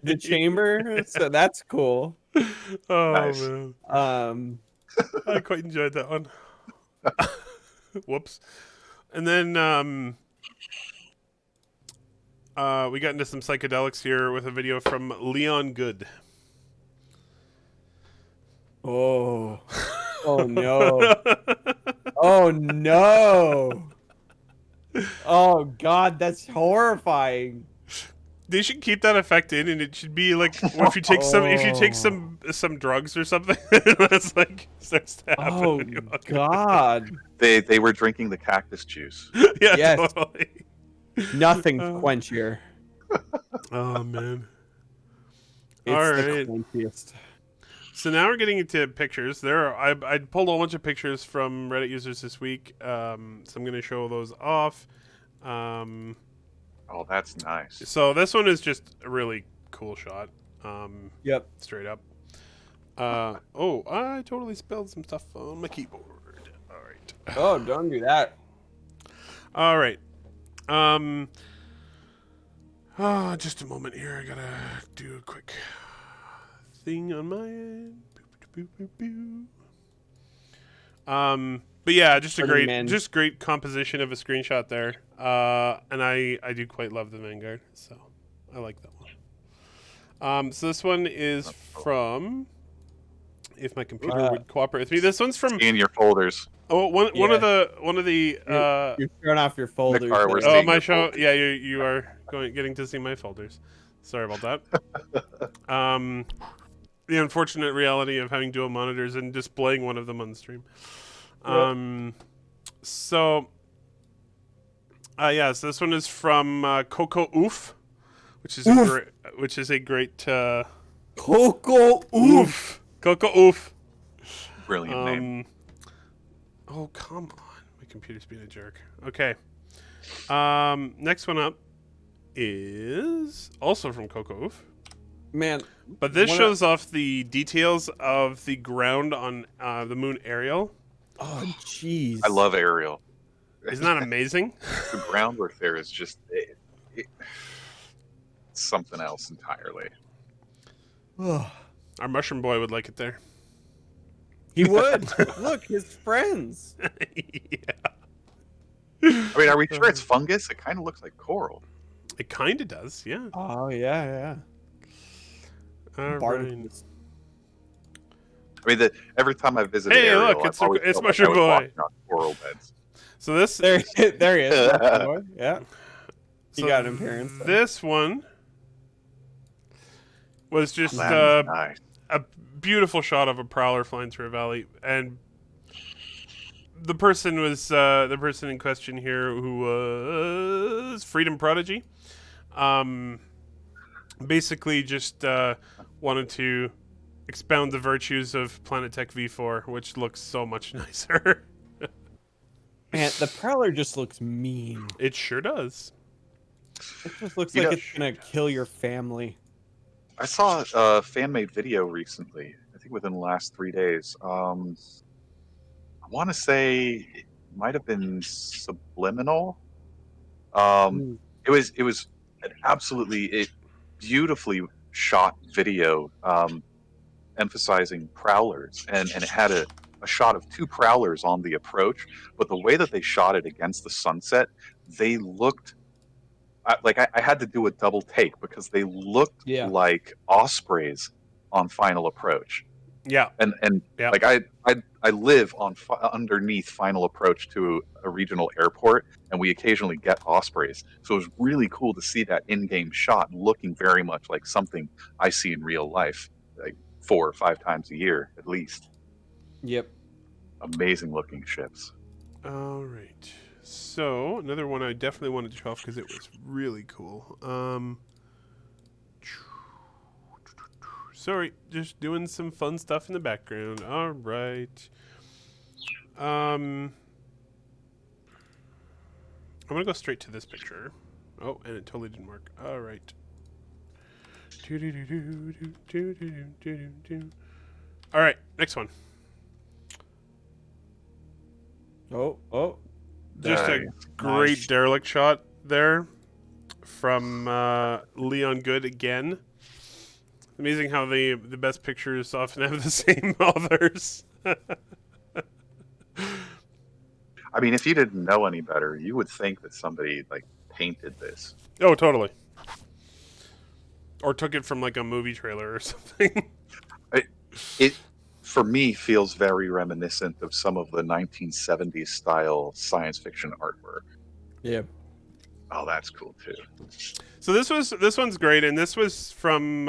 the chamber, so that's cool. Oh, Nice. man. I quite enjoyed that one. Whoops. And then we got into some psychedelics here with a video from Leon Good. Oh no. Oh no. Oh god, that's horrifying. They should keep that effect in, and it should be like if you take some drugs or something, that's like starts to happen. Oh when you walk god. They were drinking the cactus juice. around. Yeah, Yes. totally. Nothing's quenchier. Oh man. It's All the right. quenchiest. So now we're getting into pictures. I pulled a whole bunch of pictures from Reddit users this week, so I'm going to show those off. Oh, that's nice. So this one is just a really cool shot. Yep. Straight up. Oh, I totally spelled some stuff on my keyboard. All right. Oh, don't do that. All right. Just a moment here. I gotta do a quick Nothing on my end. Boo, boo, boo, boo. But yeah, just great composition of a screenshot there. And I do quite love the Vanguard, so I like that one. So this one is from, if my computer would cooperate with me, this one's from in your folders. Oh, one of the you're showing off your folders. Oh, my show. Folders. Yeah, you are getting to see my folders. Sorry about that. The unfortunate reality of having dual monitors and displaying one of them on the stream. So this one is from Coco Oof, which is a great Coco Oof. Coco Oof. Brilliant name. Oh, come on. My computer's being a jerk. Okay. Next one up is also from Coco Oof. Man. But this shows off the details of the ground on the moon Ariel. Oh, jeez. I love Ariel. Isn't that amazing? The groundwork there is just something else entirely. Our mushroom boy would like it there. He would. Look, his friends. Yeah. I mean, are we sure it's fungus? It kind of looks like coral. It kind of does, yeah. Oh, yeah. All right. I mean, every time I visit Ariel, look, it's Mushroom Boy. On coral beds. So this... There he is. Boy. Yeah. He got an appearance. This one was just nice. A beautiful shot of a prowler flying through a valley, and the person in question here who was Freedom Prodigy, basically just wanted to expound the virtues of Planetech V4, which looks so much nicer. Man, the prowler just looks mean. It sure does. It just looks like it's gonna kill your family. I saw a fan-made video recently. I think within the last 3 days. I want to say it might have been Subliminal. It was an absolutely beautifully shot video, emphasizing prowlers, and it had a shot of two prowlers on the approach. But the way that they shot it against the sunset, they looked. I had to do a double take because they looked like ospreys on Final Approach. Yeah, and like I live on underneath Final Approach to a regional airport, and we occasionally get ospreys. So it was really cool to see that in-game shot, looking very much like something I see in real life, like 4 or 5 times a year at least. Yep. Amazing looking ships. All right. So, another one I definitely wanted to show off because it was really cool. Sorry, just doing some fun stuff in the background. All right. I'm going to go straight to this picture. Oh, and it totally didn't work. All right. All right, next one. Oh. Just a great derelict shot there from Leon Good again. Amazing how the best pictures often have the same authors. I mean, if you didn't know any better, you would think that somebody like painted this. Oh, totally. Or took it from like a movie trailer or something. It for me feels very reminiscent of some of the 1970s style science fiction artwork. Yeah. Oh, that's cool too. So this one's great, and this was from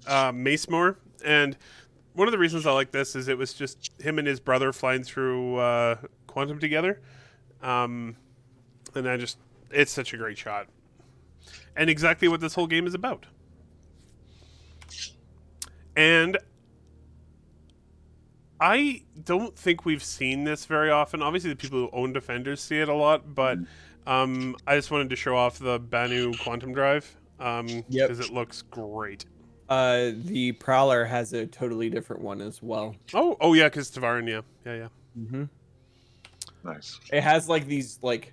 Macemore, and one of the reasons I like this is it was just him and his brother flying through Quantum together, and it's such a great shot, and exactly what this whole game is about. And I don't think we've seen this very often. Obviously, the people who own Defenders see it a lot, but I just wanted to show off the Banu Quantum Drive because it looks great. The Prowler has a totally different one as well. Oh yeah, because Tavarin, yeah. Mm-hmm. Nice. It has like these like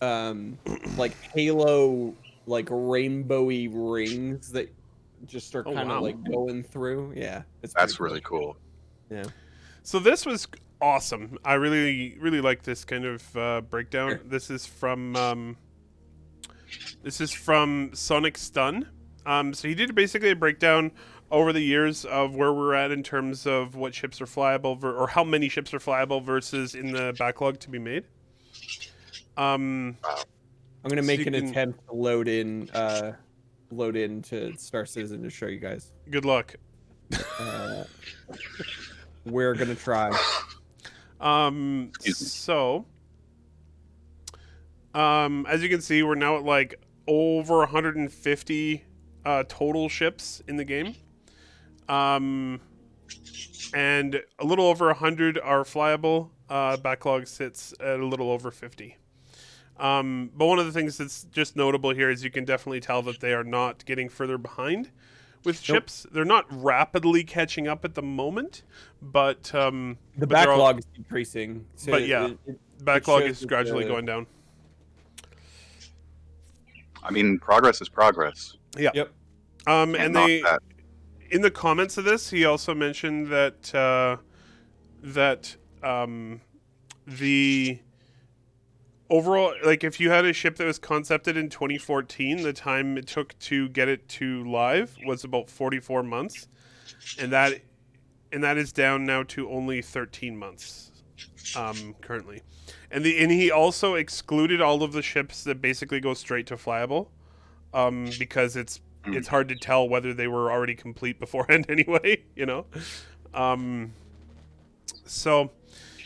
halo like rainbowy rings that just start Oh, kind of wow. like going through. Yeah, That's pretty really cool. Yeah. So this was awesome. I really, really like this kind of breakdown. Sure. This is from Sonic Stun. So he did basically a breakdown over the years of where we're at in terms of what ships are flyable, or how many ships are flyable versus in the backlog to be made. I'm gonna So make you an can- attempt to load into Star Citizen to show you guys. Good luck. We're gonna try. Excuse me. So, as you can see, we're now at like over 150 total ships in the game. And a little over 100 are flyable. Backlog sits at a little over 50. But one of the things that's just notable here is you can definitely tell that they are not getting further behind with ships. They're not rapidly catching up at the moment, but The but they're all- backlog is decreasing. So But yeah, backlog shows is that gradually the- going down. I mean, progress is progress. Yeah. Yep. And Can't knock they that. in the comments of this, he also mentioned that the overall, like, if you had a ship that was concepted in 2014, the time it took to get it to live was about 44 months, and that is down now to only 13 months currently. And he also excluded all of the ships that basically go straight to flyable, because it's hard to tell whether they were already complete beforehand anyway, you know. So,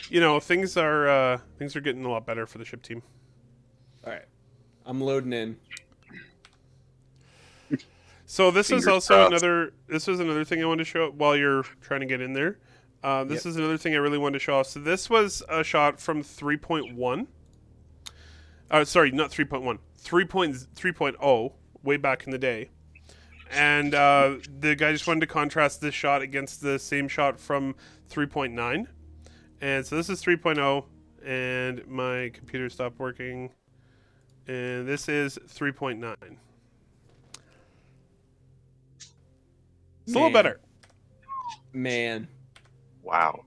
you know, things are getting a lot better for the ship team. All right, I'm loading in. So this is Fingers also crossed. another thing I wanted to show while you're trying to get in there. This is another thing I really wanted to show off. So this was a shot from 3.1. Sorry, not 3.1. 3.0, way back in the day. And the guy just wanted to contrast this shot against the same shot from 3.9. And so this is 3.0, and my computer stopped working. And this is 3.9. It's a little better. Man, Wow.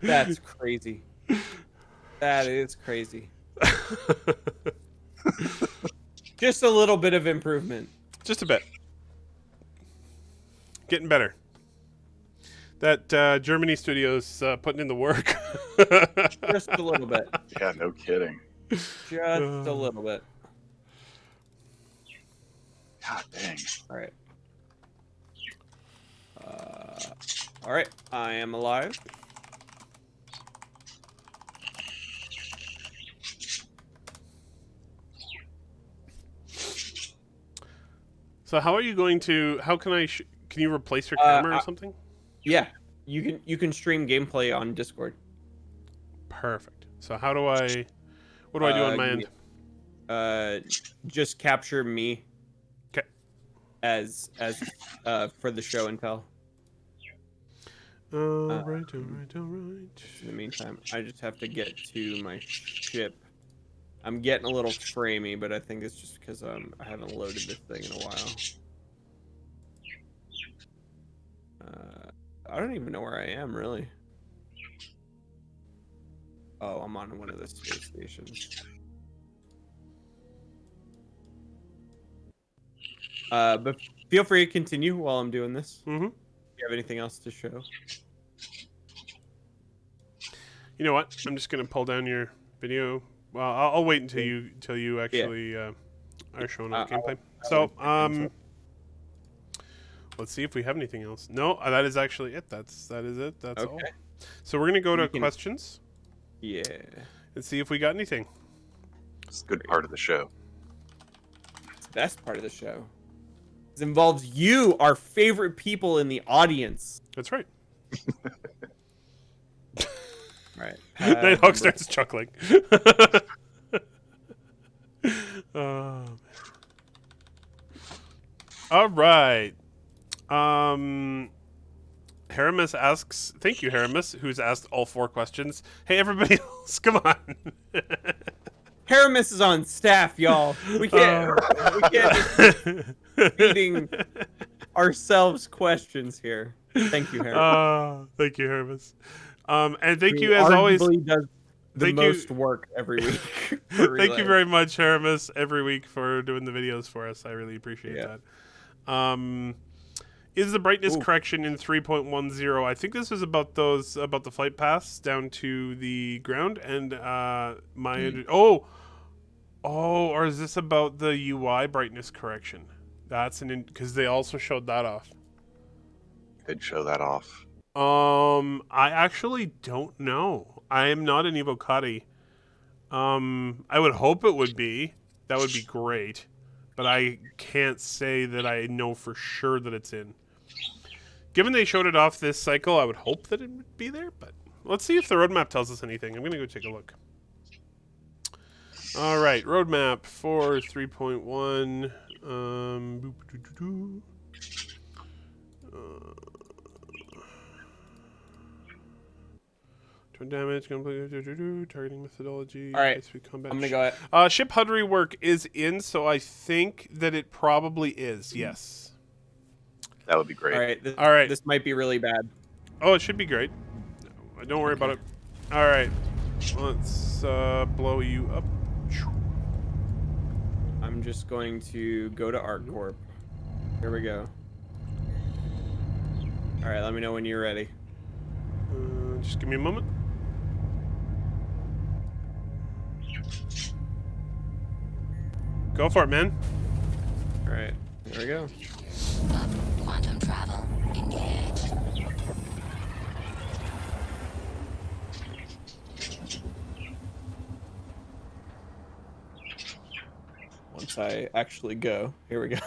that's crazy. That is crazy. Just a little bit of improvement. Just a bit. Getting better. That Germany studio's putting in the work. Just a little bit. Yeah, no kidding. Just a little bit. God dang. All right. All right. I am alive. So how are you going to? How can I? Can you replace your camera or something? Yeah, you can stream gameplay on Discord. Perfect. So how do I? What do I do on my end? Just capture me. 'Kay. As for the show and tell. All right. In the meantime, I just have to get to my ship. I'm getting a little framey, but I think it's just because I haven't loaded this thing in a while. I don't even know where I am, really. Oh, I'm on one of the space stations. But feel free to continue while I'm doing this. Mm-hmm. Do you have anything else to show? You know what? I'm just gonna pull down your video. Well, I'll wait until you actually are showing up gameplay. So let's see if we have anything else. No, that is actually it. That is it. That's all. So we're gonna go to questions. Yeah. And see if we got anything. It's a good part of the show. It's the best part of the show. It involves you, our favorite people in the audience. That's right. All right. Nighthawk starts chuckling. Oh, man. All right. Haramis asks, thank you, Haramis, who's asked all 4 questions. Hey, everybody else, come on. Haramis is on staff, y'all. We can't just keep feeding ourselves questions here. Thank you, Haramis. Thank you, Hermes. And thank Who you as always. arguably does the Thank most you. work every week. For Thank you Relay. very much, Hermes, every week for doing the videos for us. I really appreciate Yeah. that. Is the brightness Ooh. correction in 3.10? I think this was about the flight paths down to the ground and or is this about the UI brightness correction? That's because they also showed that off. Did show that off. I actually don't know. I am not an Evocati. I would hope it would be. That would be great. But I can't say that I know for sure that it's in. Given they showed it off this cycle, I would hope that it would be there, but let's see if the roadmap tells us anything. I'm going to go take a look. All right, roadmap for 3.1. Turn damage, targeting methodology. All right, combat. I'm going to go. Ship HUD rework is in, so I think that it probably is, yes. That would be great. All right, this might be really bad. Oh, it should be great. Don't worry about it. All right, let's blow you up. I'm just going to go to ArcCorp. Here we go. All right, let me know when you're ready. Just give me a moment. Go for it, man. All right, here we go. Quantum travel engaged. Once I actually go, here we go.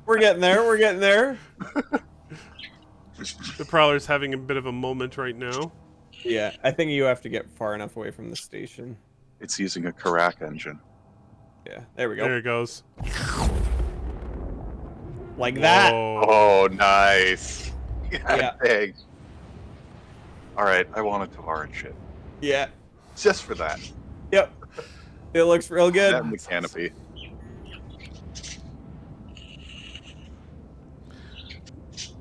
We're getting there. We're getting there. The Prowler's having a bit of a moment right now. Yeah, I think you have to get far enough away from the station. It's using a Karak engine. Yeah, there we go. There it goes. Like that. Whoa. Oh, nice. Yeah. Dang. All right, I want a Tavaran ship. Yeah. Just for that. Yep. It looks real good. That and the canopy.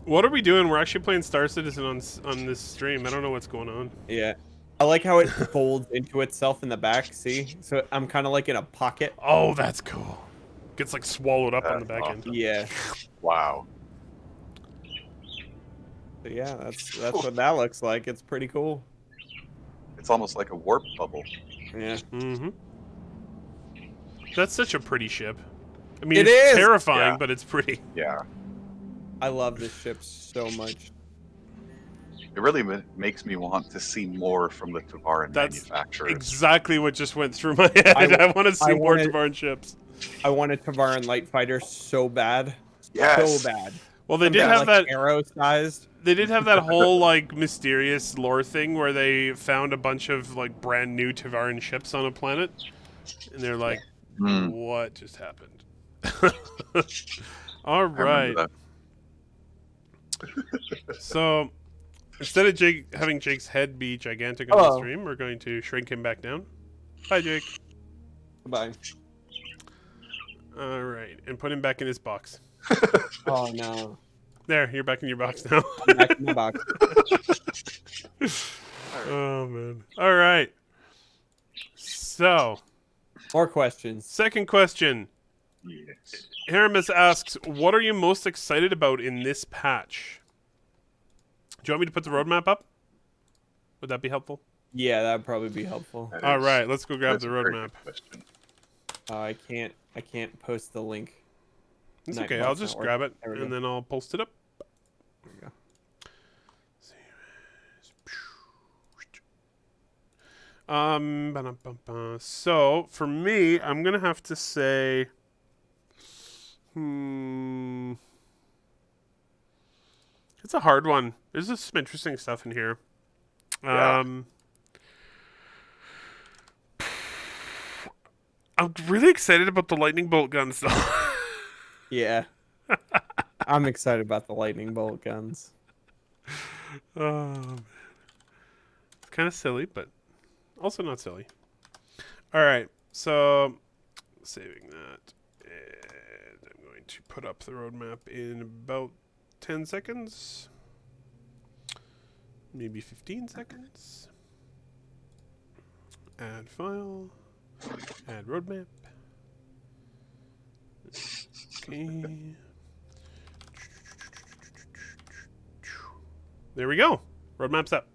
What are we doing? We're actually playing Star Citizen on this stream. I don't know what's going on. Yeah. I like how it folds into itself in the back, see? So I'm kind of like in a pocket. Oh, that's cool. Gets like swallowed up on the back end. Yeah. Wow. So yeah, that's what that looks like. It's pretty cool. It's almost like a warp bubble. Yeah. Mm-hmm. That's such a pretty ship. I mean, It it's is! terrifying, Yeah. but it's pretty. Yeah. I love this ship so much. It really makes me want to see more from the Tavaran That's manufacturers. exactly what just went through my head. I want to see more Tavaran ships. I want a Tavaran light fighter so bad. Yes. So bad. Well, they Some did bad, have like, that. arrow sized. They did have that whole like mysterious lore thing where they found a bunch of like brand new Tavaran ships on a planet, and they're like, Hmm. "What just happened?" All I right. remember that. So instead of having Jake's head be gigantic on the Hello. stream, we're going to shrink him back down. Hi, Jake. Goodbye. All right, and put him back in his box. Oh no. There, you're back in your box now. I'm back in my box. Oh man. All right. So, More questions. second question. Yes. Haramis asks, "What are you most excited about in this patch?" Do you want me to put the roadmap up? Would that be helpful? Yeah, that would probably be helpful. That All is- right, let's go grab that's the a very roadmap. good question. I can't post the link. It's Night okay. Bot's I'll not just working. grab it There we and go. then I'll post it up. There we go. So for me, I'm gonna have to say, it's a hard one. There's just some interesting stuff in here. Yeah. I'm really excited about the lightning bolt guns, though. Yeah. I'm excited about the lightning bolt guns. Oh, man. It's kind of silly, but also not silly. All right, so saving that, and I'm going to put up the roadmap in about 10 seconds, maybe 15 seconds. Add file, add roadmap. Okay. There we go. Roadmap's up.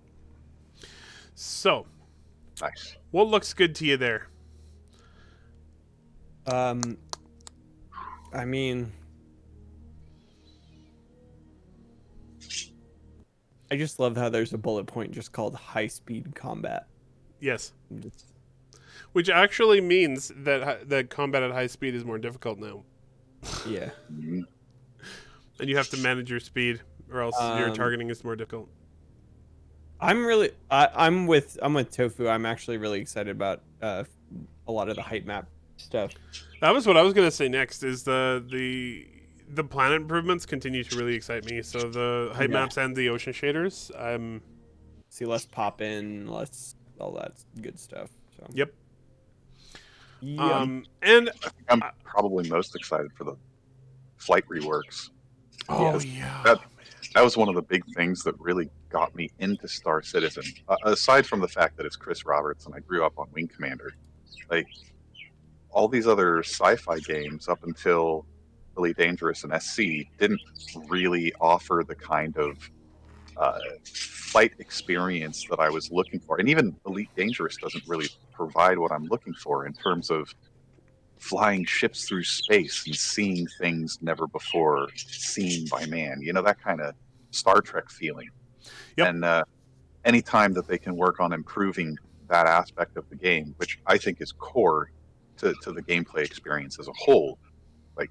So, Nice. what looks good to you there? I mean, I just love how there's a bullet point just called high-speed combat. Yes. Just- Which actually means that combat at high speed is more difficult now. yeah. Mhm. And you have to manage your speed, or else your Um, targeting is more difficult. I'm with Tofu. I'm actually really excited about a lot of the hype map stuff. That was what I was gonna say next. Is the planet improvements continue to really excite me. So the height Yeah. maps and the ocean shaders. See less pop in, less all that good stuff. So Yep. yeah. And I think I'm probably most excited for the flight reworks. oh Yes. yeah, That was one of the big things that really got me into Star Citizen. Aside from the fact that it's Chris Roberts and I grew up on Wing Commander, like all these other sci-fi games up until Really Dangerous and SC didn't really offer the kind of flight experience that I was looking for. And even Elite Dangerous doesn't really provide what I'm looking for in terms of flying ships through space and seeing things never before seen by man. You know, that kind of Star Trek feeling. Yep. And anytime that they can work on improving that aspect of the game, which I think is core to the gameplay experience as a whole, like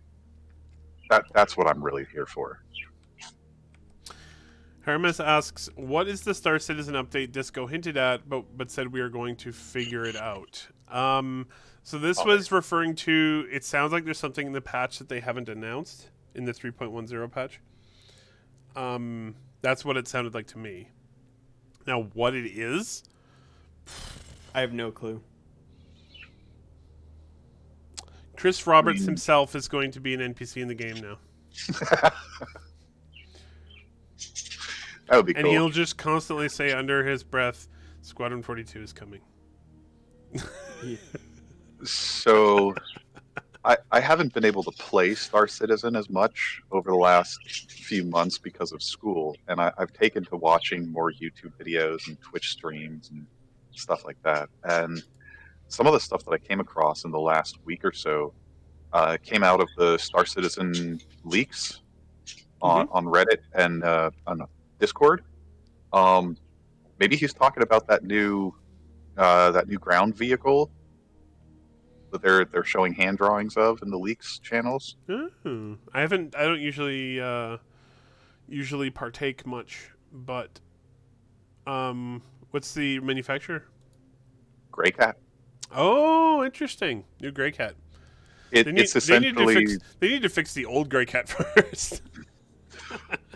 that's what I'm really here for. Hermes asks, "What is the Star Citizen update Disco hinted at, but said we are going to figure it out?" So this was referring to. It sounds like there's something in the patch that they haven't announced in the 3.10 patch. That's what it sounded like to me. Now, what it is, I have no clue. Chris Roberts himself is going to be an NPC in the game now, That would be and cool. he'll just constantly say under his breath, "Squadron 42 is coming." So I haven't been able to play Star Citizen as much over the last few months because of school, and I've taken to watching more YouTube videos and Twitch streams and stuff like that. And some of the stuff that I came across in the last week or so came out of the Star Citizen leaks on Reddit and on Discord. Maybe he's talking about that new ground vehicle that they're showing hand drawings of in the leaks channels. Oh, I don't usually partake much, but what's the manufacturer? Grey Cat. Oh, interesting. New Grey Cat. It's essentially they need to fix the old Grey Cat first.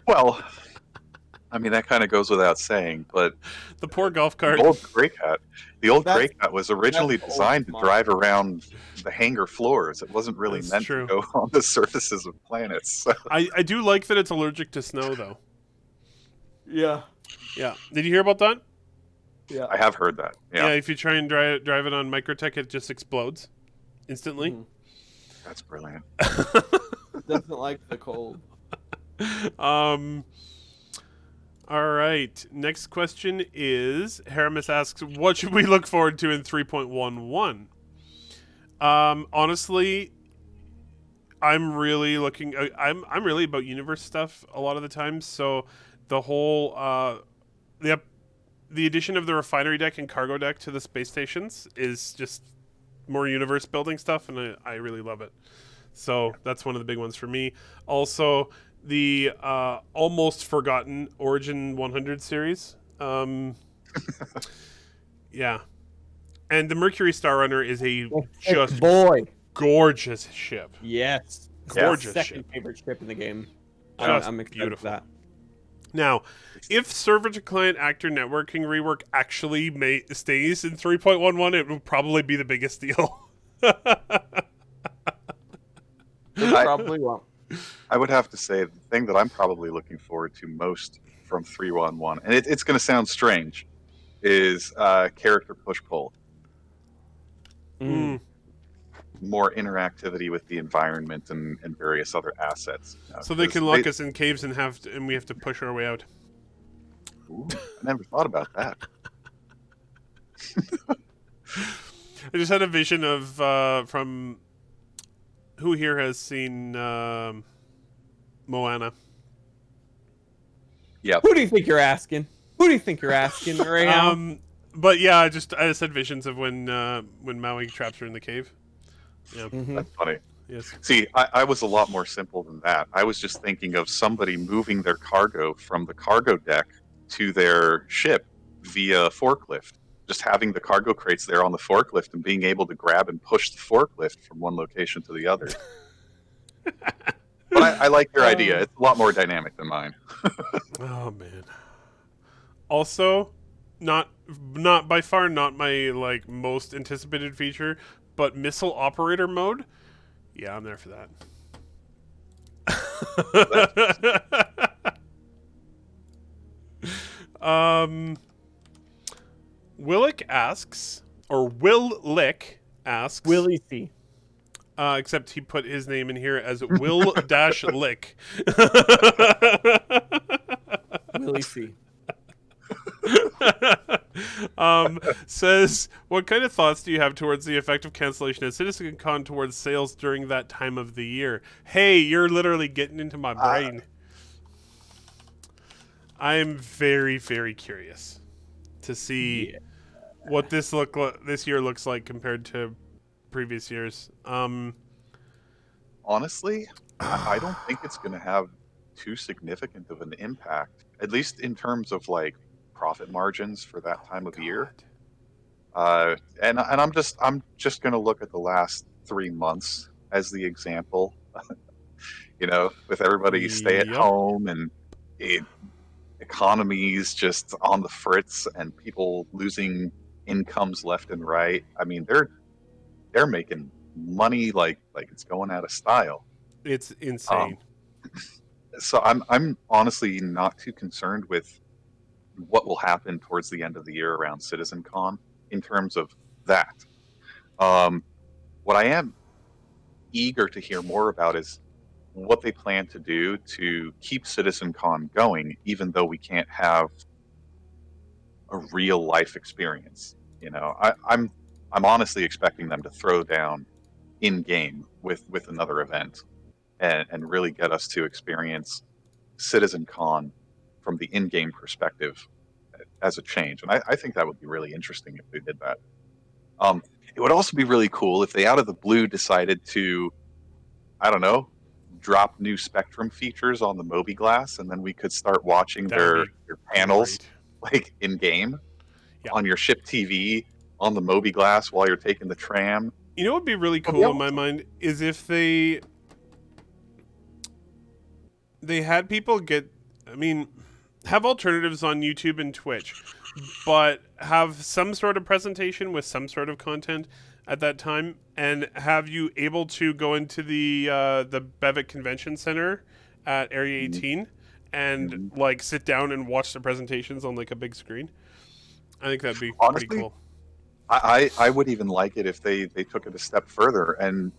well, I mean that kind of goes without saying, but The poor golf cart. the old Grey That's- Cat was originally that's designed to old drive around the hangar floors. It wasn't really That's meant true. to go on the surfaces of planets. So. I do like that it's allergic to snow, though. Yeah. Yeah. Did you hear about that? Yeah. I have heard that. Yeah. Yeah, If you try and drive it on Microtech, it just explodes instantly. Mhm. that's brilliant. Doesn't like the cold. All right. Next question is Haramis asks, "What should we look forward to in 3.11?" Honestly, I'm really looking. I'm really about universe stuff a lot of the time. So the whole the addition of the refinery deck and cargo deck to the space stations is just more universe building stuff, and I really love it. So that's one of the big ones for me. Also, the almost forgotten Origin 100 series. Yeah. And the Mercury Star Runner is a just boy. gorgeous ship. Yes. Gorgeous Second ship. favorite ship in the game. Just I'm excited beautiful. for that. Now, if server-to-client actor networking rework actually stays in 3.11, it will probably be the biggest deal. It probably won't. I would have to say the thing that I'm probably looking forward to most from 3.11, and it's going to sound strange, is character push-pull. Mm. More interactivity with the environment and various other assets. So they can lock us in caves and we have to push our way out. Ooh, I never thought about that. I just had a vision of from who here has seen Moana? Yeah. Who do you think you're asking? Who do you think you're asking right now? But yeah, I just had visions of when Maui traps her in the cave. Yeah, That's funny. yes. See, I was a lot more simple than that. I was just thinking of somebody moving their cargo from the cargo deck to their ship via forklift. Just having the cargo crates there on the forklift and being able to grab and push the forklift from one location to the other. But I like your idea. It's a lot more dynamic than mine. Oh man. Also, not by far not my like most anticipated feature, but missile operator mode. Yeah, I'm there for that. Willick asks, or Will Lick asks, Willie C. Except he put his name in here as Will Dash Lick. Willie C. Says, what kind of thoughts do you have towards the effect of cancellation at CitizenCon towards sales during that time of the year? Hey, you're literally getting into my brain. I am very, very curious to see what this year looks like compared to previous years. Honestly, I don't think it's going to have too significant of an impact, at least in terms of like profit margins for that time of year. And I'm just going to look at the last 3 months as the example. You know, with everybody stay at home and economies just on the fritz and people losing incomes left and right. I mean, they're making money like it's going out of style. It's insane. So I'm honestly not too concerned with what will happen towards the end of the year around CitizenCon in terms of that. What I am eager to hear more about is what they plan to do to keep CitizenCon going, even though we can't have a real life experience. You know, I'm honestly expecting them to throw down in game with another event and really get us to experience CitizenCon from the in-game perspective as a change. And I think that would be really interesting if they did that. It would also be really cool if they out of the blue decided to, I don't know, drop new Spectrum features on the Mobi-Glass, and then we could start watching their panels like in-game on your ship TV on the Mobi-Glass while you're taking the tram. You know what would be really cool in my mind is if they had people have alternatives on YouTube and Twitch, but have some sort of presentation with some sort of content at that time, and have you able to go into the Bevic Convention Center at Area 18 and like sit down and watch the presentations on like a big screen. I think that'd be Honestly, pretty cool. I would even like it if they took it a step further, and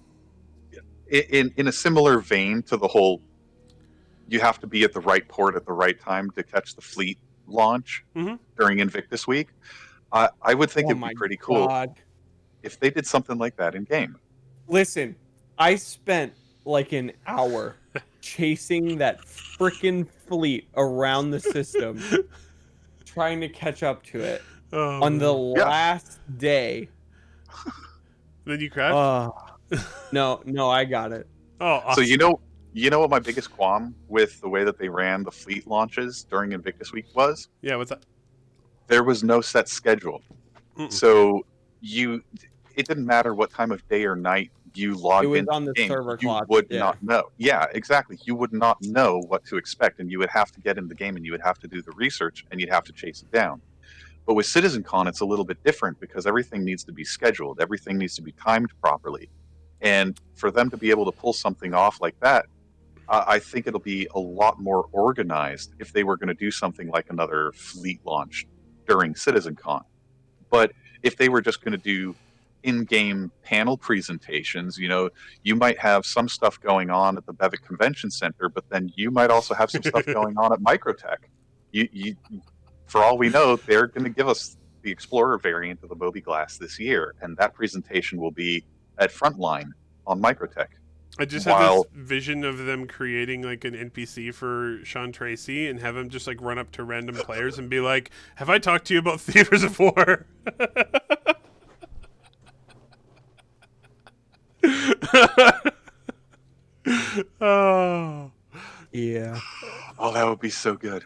in a similar vein to the whole you have to be at the right port at the right time to catch the fleet launch during Invictus Week. I would think it'd be pretty cool if they did something like that in game. Listen, I spent like an hour chasing that frickin' fleet around the system, trying to catch up to it on the last day. Then you crashed? No, I got it. Oh, awesome. So you know what my biggest qualm with the way that they ran the fleet launches during Invictus Week was? Yeah, what's that? There was no set schedule. So it didn't matter what time of day or night you logged It was into on the game, server you clock. would Yeah. not know. Yeah, exactly. You would not know what to expect, and you would have to get in the game, and you would have to do the research, and you'd have to chase it down. But with CitizenCon, it's a little bit different because everything needs to be scheduled, everything needs to be timed properly, and for them to be able to pull something off like that, I think it'll be a lot more organized if they were going to do something like another fleet launch during CitizenCon. But if they were just going to do in-game panel presentations, you might have some stuff going on at the Bevic Convention Center, but then you might also have some stuff going on at Microtech. You, for all we know, they're going to give us the Explorer variant of the Moby Glass this year, and that presentation will be at Frontline on Microtech. I just had this vision of them creating like an NPC for Sean Tracy and have him just like run up to random players and be like, "Have I talked to you about Theaters of War?" Oh. Yeah. Oh, that would be so good.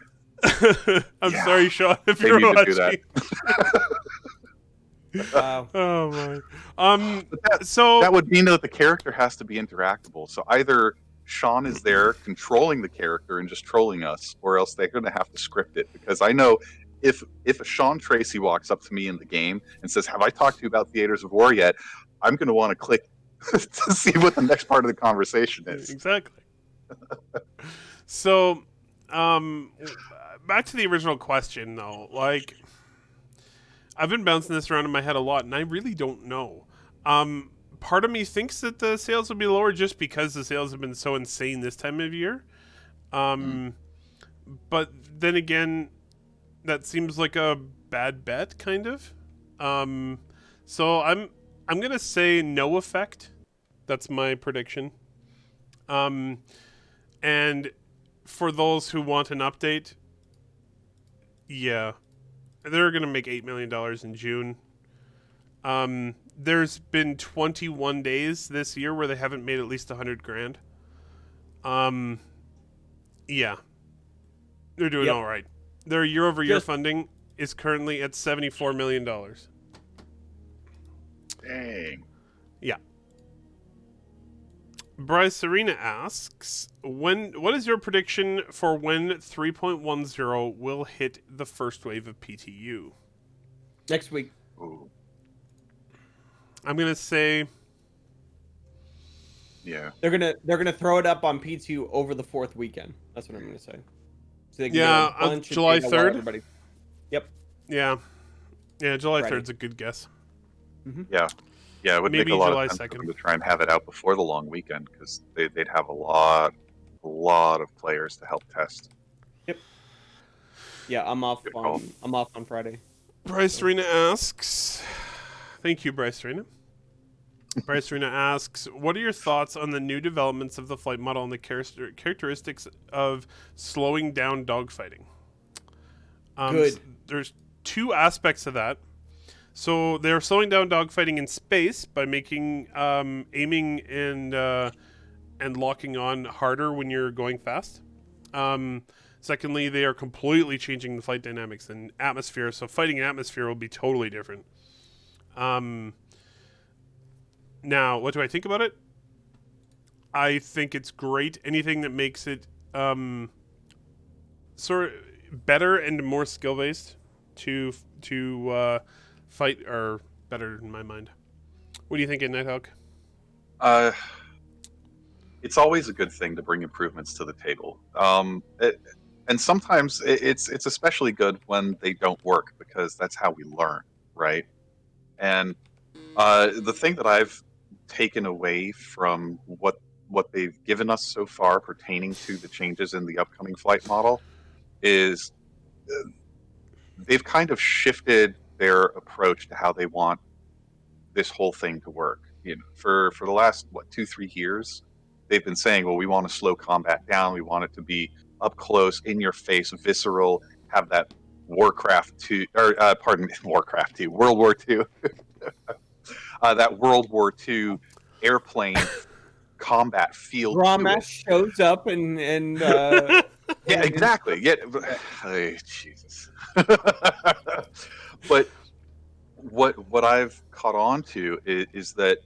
I'm sorry, Sean, if They you're need to watching. do that. Wow. Oh my. So that would mean that the character has to be interactable. So either Sean is there controlling the character and just trolling us, or else they're going to have to script it. Because I know if a Sean Tracy walks up to me in the game and says, "Have I talked to you about Theaters of War yet?" I'm going to want to click to see what the next part of the conversation is. Exactly. So, back to the original question, though. Like, I've been bouncing this around in my head a lot, and I really don't know. Part of me thinks that the sales will be lower just because the sales have been so insane this time of year. But then again, that seems like a bad bet, kind of. So I'm gonna say no effect. That's my prediction. And for those who want an update, yeah, they're going to make $8 million in June. There's been 21 days this year where they haven't made at least $100,000. Yeah, they're doing all right. Their year-over-year funding is currently at $74 million. Dang. Yeah. Bryce Serena asks, what is your prediction for when 3.10 will hit the first wave of PTU? Next week. Ooh. I'm gonna say, yeah, they're gonna throw it up on P2 over the 4th weekend. That's what I'm gonna say. So they can on July 3rd. Yep. Yeah, July Friday. 3rd's a good guess. Mm-hmm. Yeah, it would Maybe make a lot July of sense 2nd. for them to try and have it out before the long weekend because they'd have a lot of players to help test. Yep. Yeah, I'm off on Friday. Bryce Serena asks, thank you, Bryce Serena. Bryce Serena asks, what are your thoughts on the new developments of the flight model and the characteristics of slowing down dogfighting? Good. There's two aspects of that. So they're slowing down dogfighting in space by making aiming and locking on harder when you're going fast. Secondly, they are completely changing the flight dynamics in atmosphere. So fighting in atmosphere will be totally different. Now, what do I think about it? I think it's great. Anything that makes it sort of better and more skill based to fight are better in my mind. What do you think, Nighthawk? It's always a good thing to bring improvements to the table. And sometimes it's especially good when they don't work because that's how we learn, right? And the thing that I've taken away from what they've given us so far pertaining to the changes in the upcoming flight model is they've kind of shifted their approach to how they want this whole thing to work. For the last 2-3 years, they've been saying, well, we want to slow combat down. We want it to be up close, in your face, visceral. Have that Warcraft 2, or Warcraft 2, World War 2, that World War 2 airplane combat feel. Ramesh shows up and yeah, exactly. Yeah, hey, Jesus. But what I've caught on to is that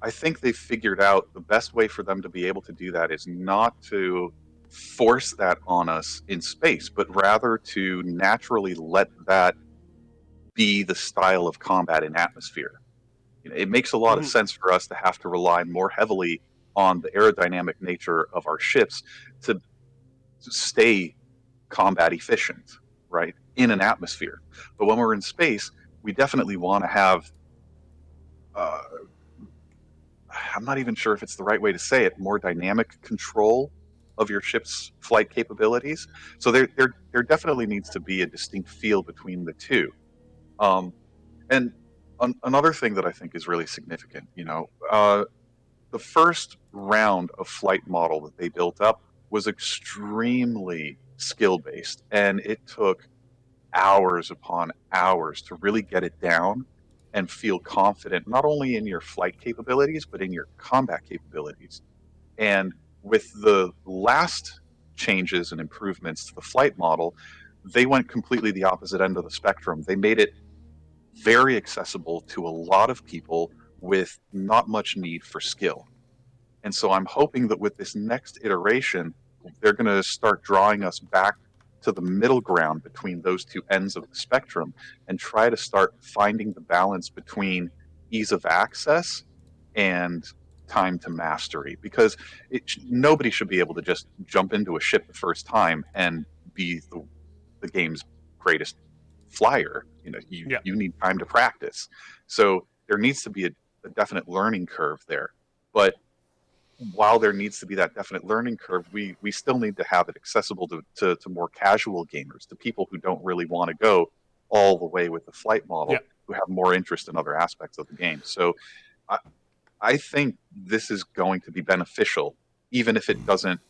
I think they figured out the best way for them to be able to do that is not to force that on us in space, but rather to naturally let that be the style of combat in atmosphere. It makes a lot of Mhm. sense for us to have to rely more heavily on the aerodynamic nature of our ships to stay combat efficient, right, in an atmosphere. But when we're in space, we definitely want to have, uh, I'm not even sure if it's the right way to say it, more dynamic control of your ship's flight capabilities. So there definitely needs to be a distinct feel between the two. Um, and another thing that I think is really significant, the first round of flight model that they built up was extremely skill based, and it took hours upon hours to really get it down and feel confident not only in your flight capabilities but in your combat capabilities. And with the last changes and improvements to the flight model, they went completely the opposite end of the spectrum. They made it very accessible to a lot of people with not much need for skill. And so I'm hoping that with this next iteration, they're going to start drawing us back to the middle ground between those two ends of the spectrum and try to start finding the balance between ease of access and time to mastery. Because nobody should be able to just jump into a ship the first time and be the game's greatest flyer. Yeah. You need time to practice. So there needs to be a definite learning curve there. But while there needs to be that definite learning curve, we still need to have it accessible to more casual gamers, to people who don't really want to go all the way with the flight model, Yeah. who have more interest in other aspects of the game. So I, I think this is going to be beneficial, even if it doesn't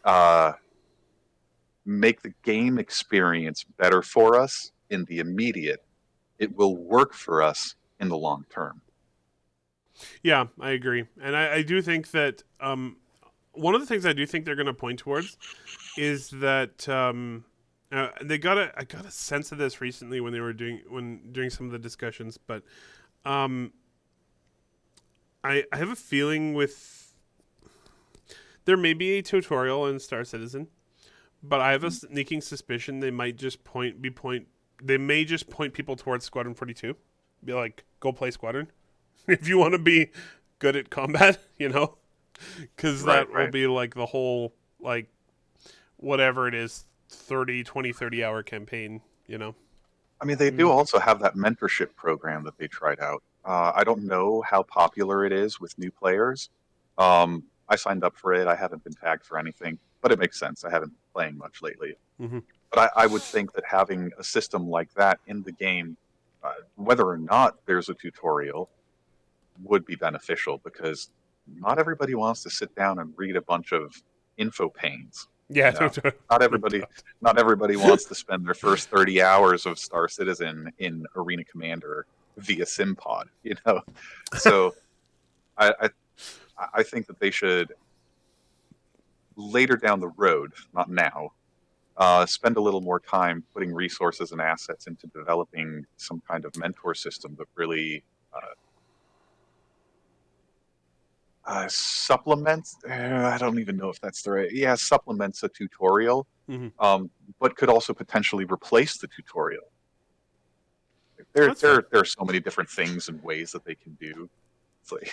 uh, make the game experience better for us in the immediate. It will work for us in the long term. Yeah, I agree, and I do think that one of the things I do think they're going to point towards is that they got I got a sense of this recently when they were doing some of the discussions, but um, I have a feeling with there may be a tutorial in Star Citizen, but I have a sneaking suspicion they might just they may just point people towards Squadron 42, be like, go play Squadron if you want to be good at combat, because that will be like the whole, like, whatever it is, 30 hour campaign. I mean, they do also have that mentorship program that they tried out. I don't know how popular it is with new players. I signed up for it. I haven't been tagged for anything, but it makes sense. I haven't been playing much lately. Mm-hmm. But I would think that having a system like that in the game, whether or not there's a tutorial, would be beneficial, because not everybody wants to sit down and read a bunch of info panes. Yeah, Not everybody, not everybody wants to spend their first 30 hours of Star Citizen in Arena Commander via SimPod. So I, I I think that they should later down the road, not now, spend a little more time putting resources and assets into developing some kind of mentor system that really supplements. I don't even know if that's the right. Yeah, supplements a tutorial, Mm-hmm. but could also potentially replace the tutorial. That's fair. There are so many different things and ways that they can do. It's like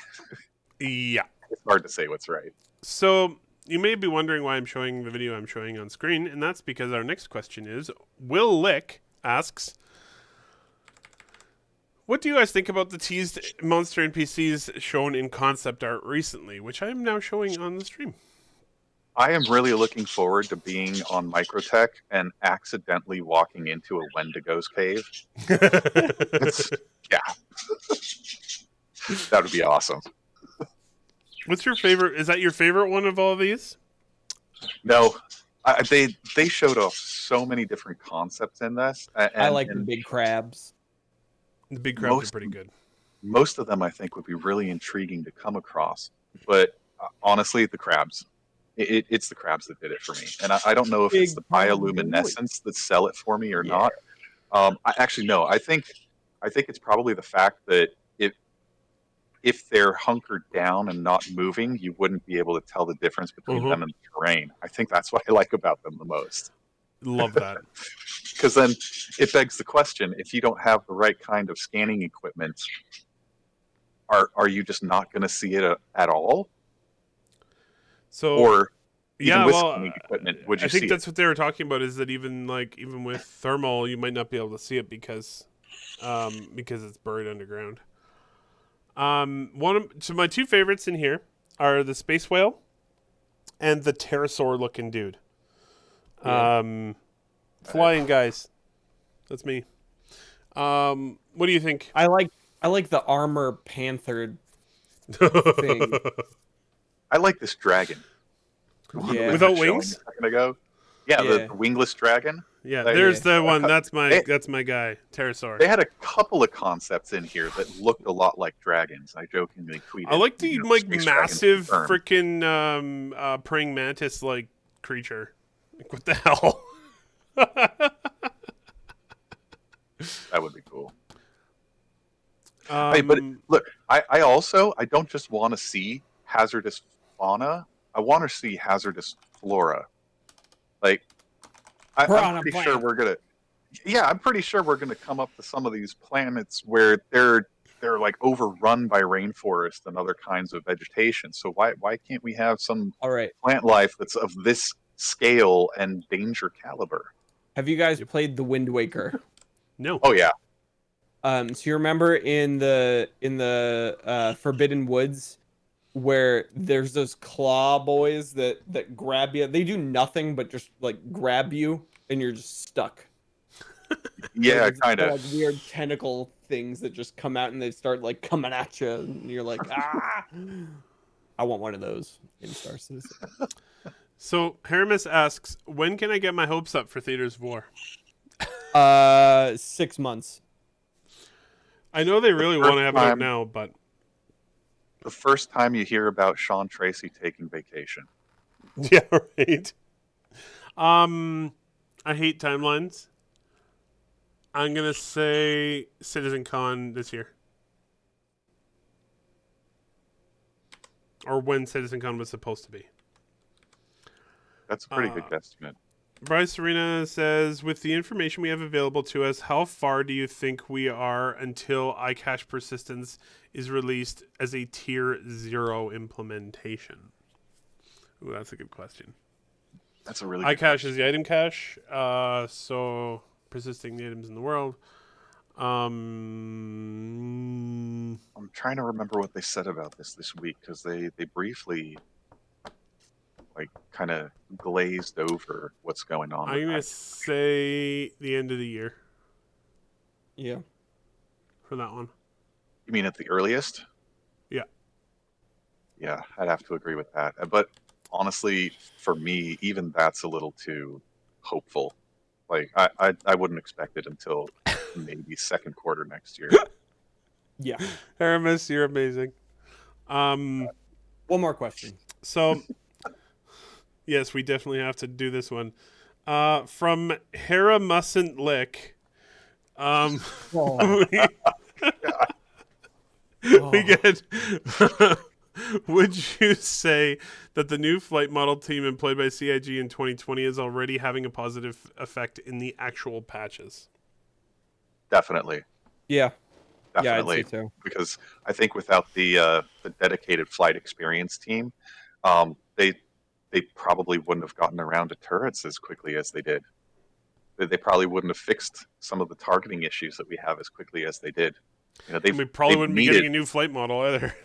Yeah. it's hard to say what's right. So you may be wondering why I'm showing the video I'm showing on screen, and that's because our next question is Will Lick asks, what do you guys think about the teased monster NPCs shown in concept art recently, which I am now showing on the stream? I am really looking forward to being on Microtech and accidentally walking into a Wendigo's cave. Yeah, that would be awesome. What's your favorite? Is that your favorite one of all of these? No, they showed off so many different concepts in this, I like the big crabs. The big crabs are pretty good. Most of them, I think, would be really intriguing to come across. But honestly, the crabs. It's the crabs that did it for me. And I don't know if it's the bioluminescence that sell it for me or not. I actually no. I think it's probably the fact that if they're hunkered down and not moving, you wouldn't be able to tell the difference between them and the terrain. I think that's what I like about them the most. Love that. Because then it begs the question: if you don't have the right kind of scanning equipment, are you just not going to see it at all? So, Or even yeah, with well, scanning equipment, would you I think see that's what they were talking about. Is that even with thermal, you might not be able to see it because it's buried underground. So my two favorites in here are the space whale and the pterosaur looking dude. Yeah. Flying guys. That's me. What do you think? I like the armor panther thing. I like this dragon. The one that was Without showing wings? a second ago. Yeah, Yeah. the wingless dragon. Yeah, They- there's the one. they- That's my guy, pterosaur. They had a couple of concepts in here that looked a lot like dragons. I jokingly tweeted. I like the Space dragons massive confirmed. freaking praying mantis like creature. Like, what the hell? That would be cool. Um, Hey, but look, I also I don't just want to see hazardous fauna. I want to see hazardous flora. Like I'm pretty sure we're gonna. Yeah, I'm pretty sure we're gonna come up to some of these planets where they're like overrun by rainforest and other kinds of vegetation. So why can't we have some All right. plant life that's of this scale and danger caliber? Have you guys played The Wind Waker? no. Oh yeah, So you remember in the Forbidden Woods where there's those claw boys that grab you. They do nothing but just like grab you and you're just stuck. yeah, Like, kind they're of. like weird tentacle things that just come out and they start like coming at you and you're like, ah. I want one of those in Star Citizen. So Haramis asks, when can I get my hopes up for Theaters of War? 6 months. I know they really want to have it out time- now, but The first time you hear about Sean Tracy taking vacation. yeah, right. I hate timelines. I'm gonna say CitizenCon this year, or when CitizenCon was supposed to be. That's a pretty good guesstimate. Bryce Serena says, with the information we have available to us, how far do you think we are until iCache persistence is released as a tier 0 implementation? Ooh, that's a good question. That's a really good iCache is the item cache, so persisting the items in the world. I'm trying to remember what they said about this week because they briefly like kind of glazed over what's going on. I'm with gonna that. say the end of the year Yeah. for that one. You mean at the earliest? Yeah. Yeah, I'd have to agree with that. But honestly, for me, even that's a little too hopeful. Like I wouldn't expect it until maybe second quarter next year. Yeah. Aramis, you're amazing. One more question. So, yes, we definitely have to do this one. From Hera Mustn't Lick. Oh. We get. Would you say that the new flight model team employed by CIG in 2020 is already having a positive effect in the actual patches? Definitely. Yeah. Definitely. Yeah, I'd say so. Because I think without the dedicated flight experience team, they probably wouldn't have gotten around to turrets as quickly as they did. They probably wouldn't have fixed some of the targeting issues that we have as quickly as they did. You know, We probably they've wouldn't be getting a new flight model either.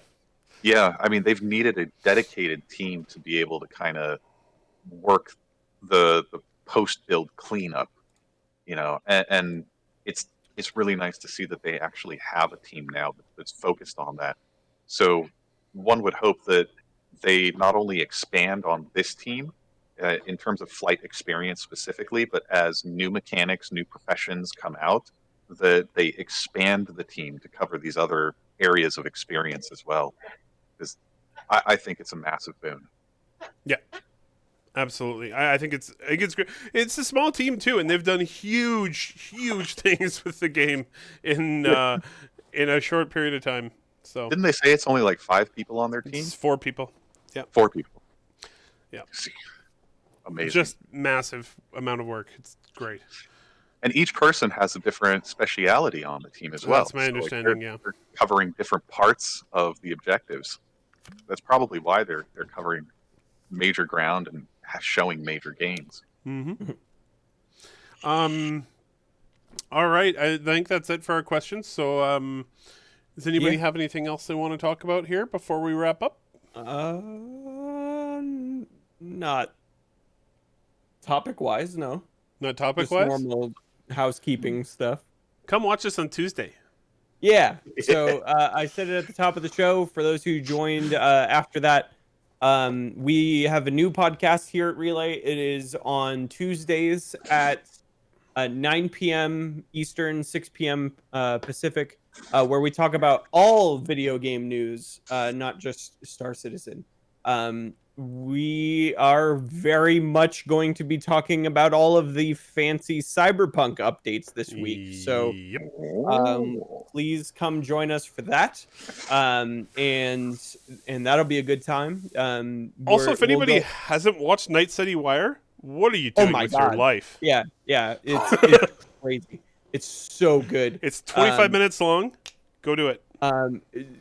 Yeah, I mean, they've needed a dedicated team to be able to kind of work the post-build cleanup, you know, and it's really nice to see that they actually have a team now that's focused on that. So one would hope that they not only expand on this team in terms of flight experience specifically, but as new mechanics, new professions come out, that they expand the team to cover these other areas of experience as well. Because I think it's a massive boon. Yeah, absolutely. I think it's great. It's a small team too, and they've done huge things with the game in a short period of time. So Didn't they say it's only like 5 people on their team? it's 4 people. Yeah. 4 people. Yeah. See. Amazing. Just massive amount of work. It's great. And each person has a different speciality on the team as well. That's my understanding, yeah. They're covering different parts of the objectives. That's probably why they're covering major ground and showing major gains. Mm-hmm. All right. I think that's it for our questions. So, does anybody have anything else they want to talk about here before we wrap up? Not topic-wise, no. Not Just topic-wise? normal housekeeping stuff. Come watch us on Tuesday. Yeah. So I said it at the top of the show. For those who joined after that, we have a new podcast here at Relay. It is on Tuesdays at 9 p.m. Eastern, 6 p.m. Pacific, where we talk about all video game news, not just Star Citizen. We are very much going to be talking about all of the fancy Cyberpunk updates this week. So please come join us for that. And that'll be a good time. Also, if anybody hasn't watched Night City Wire, what are you doing with your life? Yeah, it's crazy. It's so good. It's 25 minutes long. Go do it.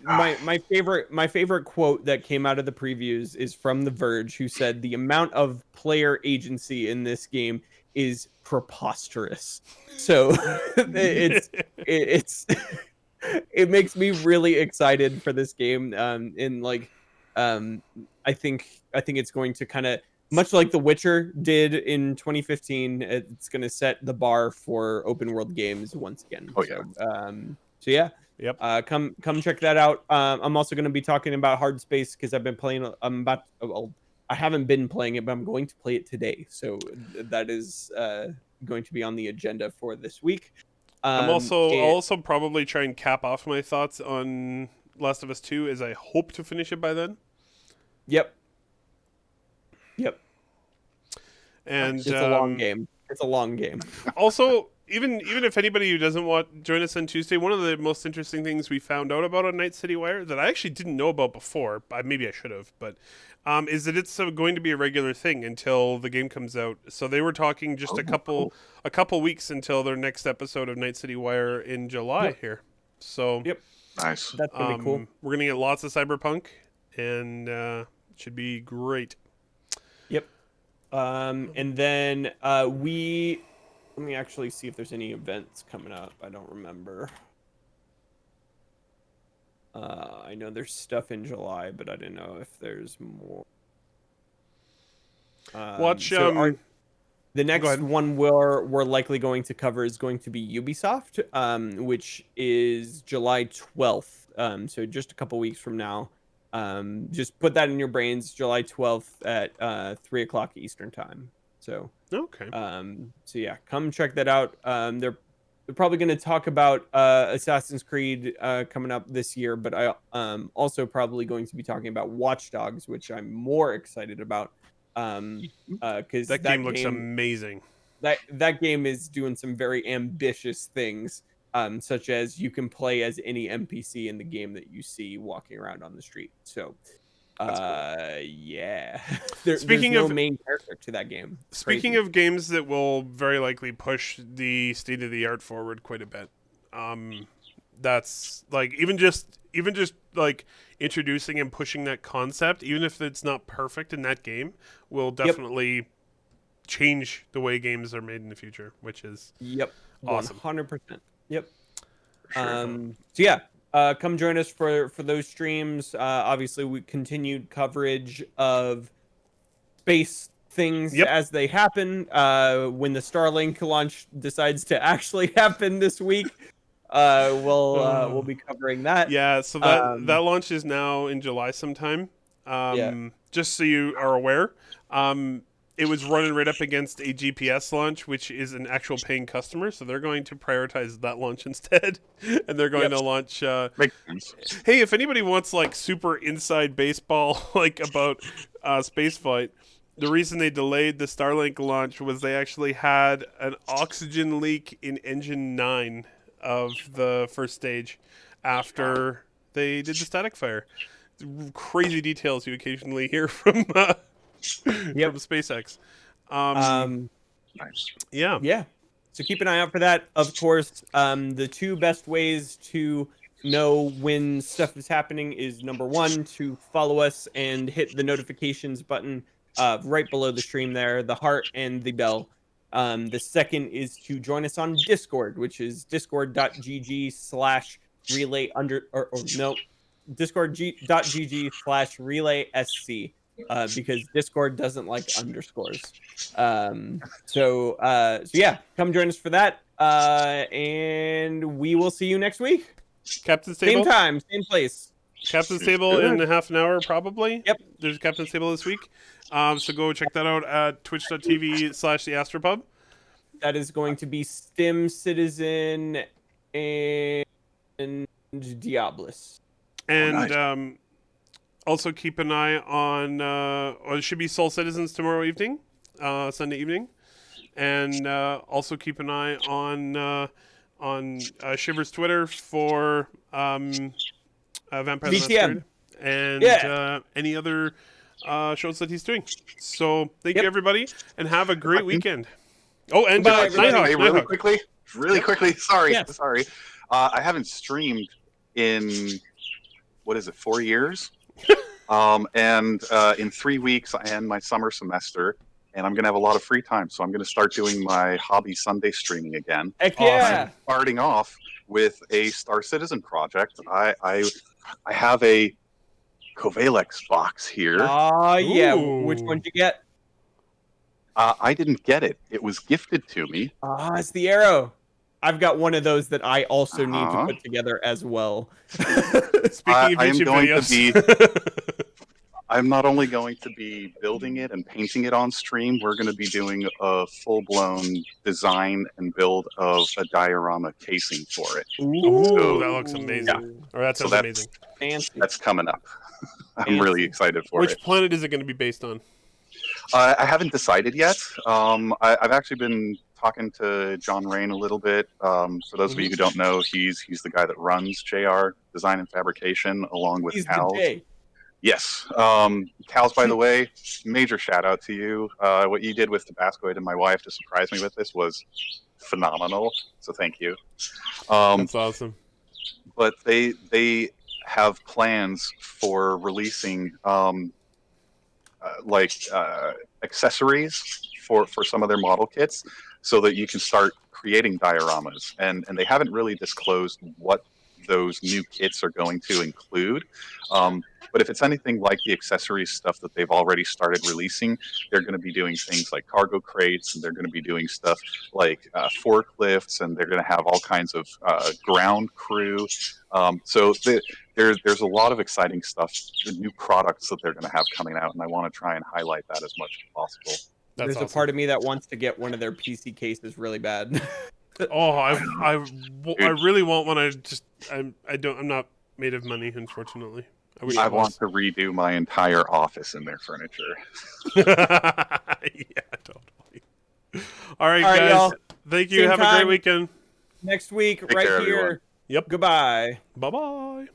My favorite quote that came out of the previews is from The Verge, who said the amount of player agency in this game is preposterous. So it makes me really excited for this game. I think it's going to kind of, much like The Witcher did in 2015, it's going to set the bar for open world games once again. Oh yeah. So yeah. Yep. Come check that out. I'm also going to be talking about Hard Space because I've been playing. I haven't been playing it, but I'm going to play it today. So that is going to be on the agenda for this week. I'll also probably try and cap off my thoughts on Last of Us 2, as I hope to finish it by then. Yep. And it's a long game. It's a long game. Also, even if anybody who doesn't want join us on Tuesday, one of the most interesting things we found out about on Night City Wire that I actually didn't know about before, maybe I should have, but is that it's going to be a regular thing until the game comes out. So they were talking just a couple weeks until their next episode of Night City Wire in July here. So nice. That's gonna be cool. We're gonna get lots of Cyberpunk, and it should be great. Yep. And then let me actually see if there's any events coming up. I don't remember. I know there's stuff in July, but I didn't know if there's more. The next one we're likely going to cover is going to be Ubisoft, which is July 12th. So just a couple weeks from now. Just put that in your brains. July 12th at 3:00 Eastern time. So okay. So yeah, come check that out. They're probably going to talk about Assassin's Creed coming up this year, but I also probably going to be talking about Watch Dogs, which I'm more excited about. Because that game looks amazing. That game is doing some very ambitious things, such as you can play as any NPC in the game that you see walking around on the street. So yeah. There's no main character to that game. Speaking of games that will very likely push the state of the art forward quite a bit, that's like even just like introducing and pushing that concept, even if it's not perfect in that game, will definitely change the way games are made in the future, which is awesome. 100%. Yep. Sure. So yeah. Come join us for those streams. Obviously, we continued coverage of space things as they happen. When the Starlink launch decides to actually happen this week, we'll be covering that. Yeah, so that launch is now in July sometime. Just so you are aware. It was running right up against a GPS launch, which is an actual paying customer, so they're going to prioritize that launch instead, and they're going to launch. Hey, if anybody wants like super inside baseball, like about spaceflight, the reason they delayed the Starlink launch was they actually had an oxygen leak in engine 9 of the first stage after they did the static fire. Crazy details you occasionally hear from from SpaceX. Nice. Yeah. Yeah. So keep an eye out for that. Of course, the two best ways to know when stuff is happening is number one, to follow us and hit the notifications button right below the stream there, the heart and the bell. The second is to join us on Discord, which is discord.gg/relay or no, discord.gg/relay_SC, because Discord doesn't like underscores. So yeah, come join us for that. And we will see you next week. Captain's Table. Same time, same place. Captain's Table in half an hour, probably. Yep. There's Captain's Table this week. So go check that out at twitch.tv/theastropub. That is going to be Stim Citizen and Diabolus. And nice. Also keep an eye on, or it should be Soul Citizens tomorrow evening, Sunday evening. And also keep an eye on Shiver's Twitter for Vampire the Masquerade and any other shows that he's doing. So thank you, everybody, and have a great weekend. Oh, and Nighthawk. Hey, really quickly. Sorry. I haven't streamed in, what is it, 4 years? And in 3 weeks, I end my summer semester, and I'm going to have a lot of free time. So I'm going to start doing my hobby Sunday streaming again. Heck yeah. Starting off with a Star Citizen project. I have a Covalex box here. Yeah. Ooh. Which one did you get? I didn't get it. It was gifted to me. It's the Arrow. I've got one of those that I also need to put together as well. Speaking of YouTube videos. I'm not only going to be building it and painting it on stream, we're going to be doing a full-blown design and build of a diorama casing for it. Ooh, So, that looks amazing. Yeah. Or that sounds amazing. Fancy. That's coming up. I'm really excited for Which it. planet is it going to be based on? I haven't decided yet. I've actually been talking to John Rain a little bit. For those of you who don't know, he's the guy that runs JR Design and Fabrication along with Cal. Yes. Cal's, by the way, major shout out to you. What you did with Tabascoid and my wife to surprise me with this was phenomenal. So thank you. That's awesome. But they have plans for releasing accessories for some of their model kits so that you can start creating dioramas. And they haven't really disclosed what those new kits are going to include. But if it's anything like the accessories stuff that they've already started releasing, they're going to be doing things like cargo crates, and they're going to be doing stuff like forklifts, and they're going to have all kinds of ground crew. So there's a lot of exciting stuff, new products that they're going to have coming out, and I want to try and highlight that as much as possible. There's a part of me that wants to get one of their PC cases really bad. I really want one. I'm not made of money, unfortunately. I want to redo my entire office in their furniture. Yeah, totally. All right, guys. Y'all. Thank you. Same have time. a great weekend. Next week, Take right care, here. everyone. Yep. Goodbye. Bye-bye.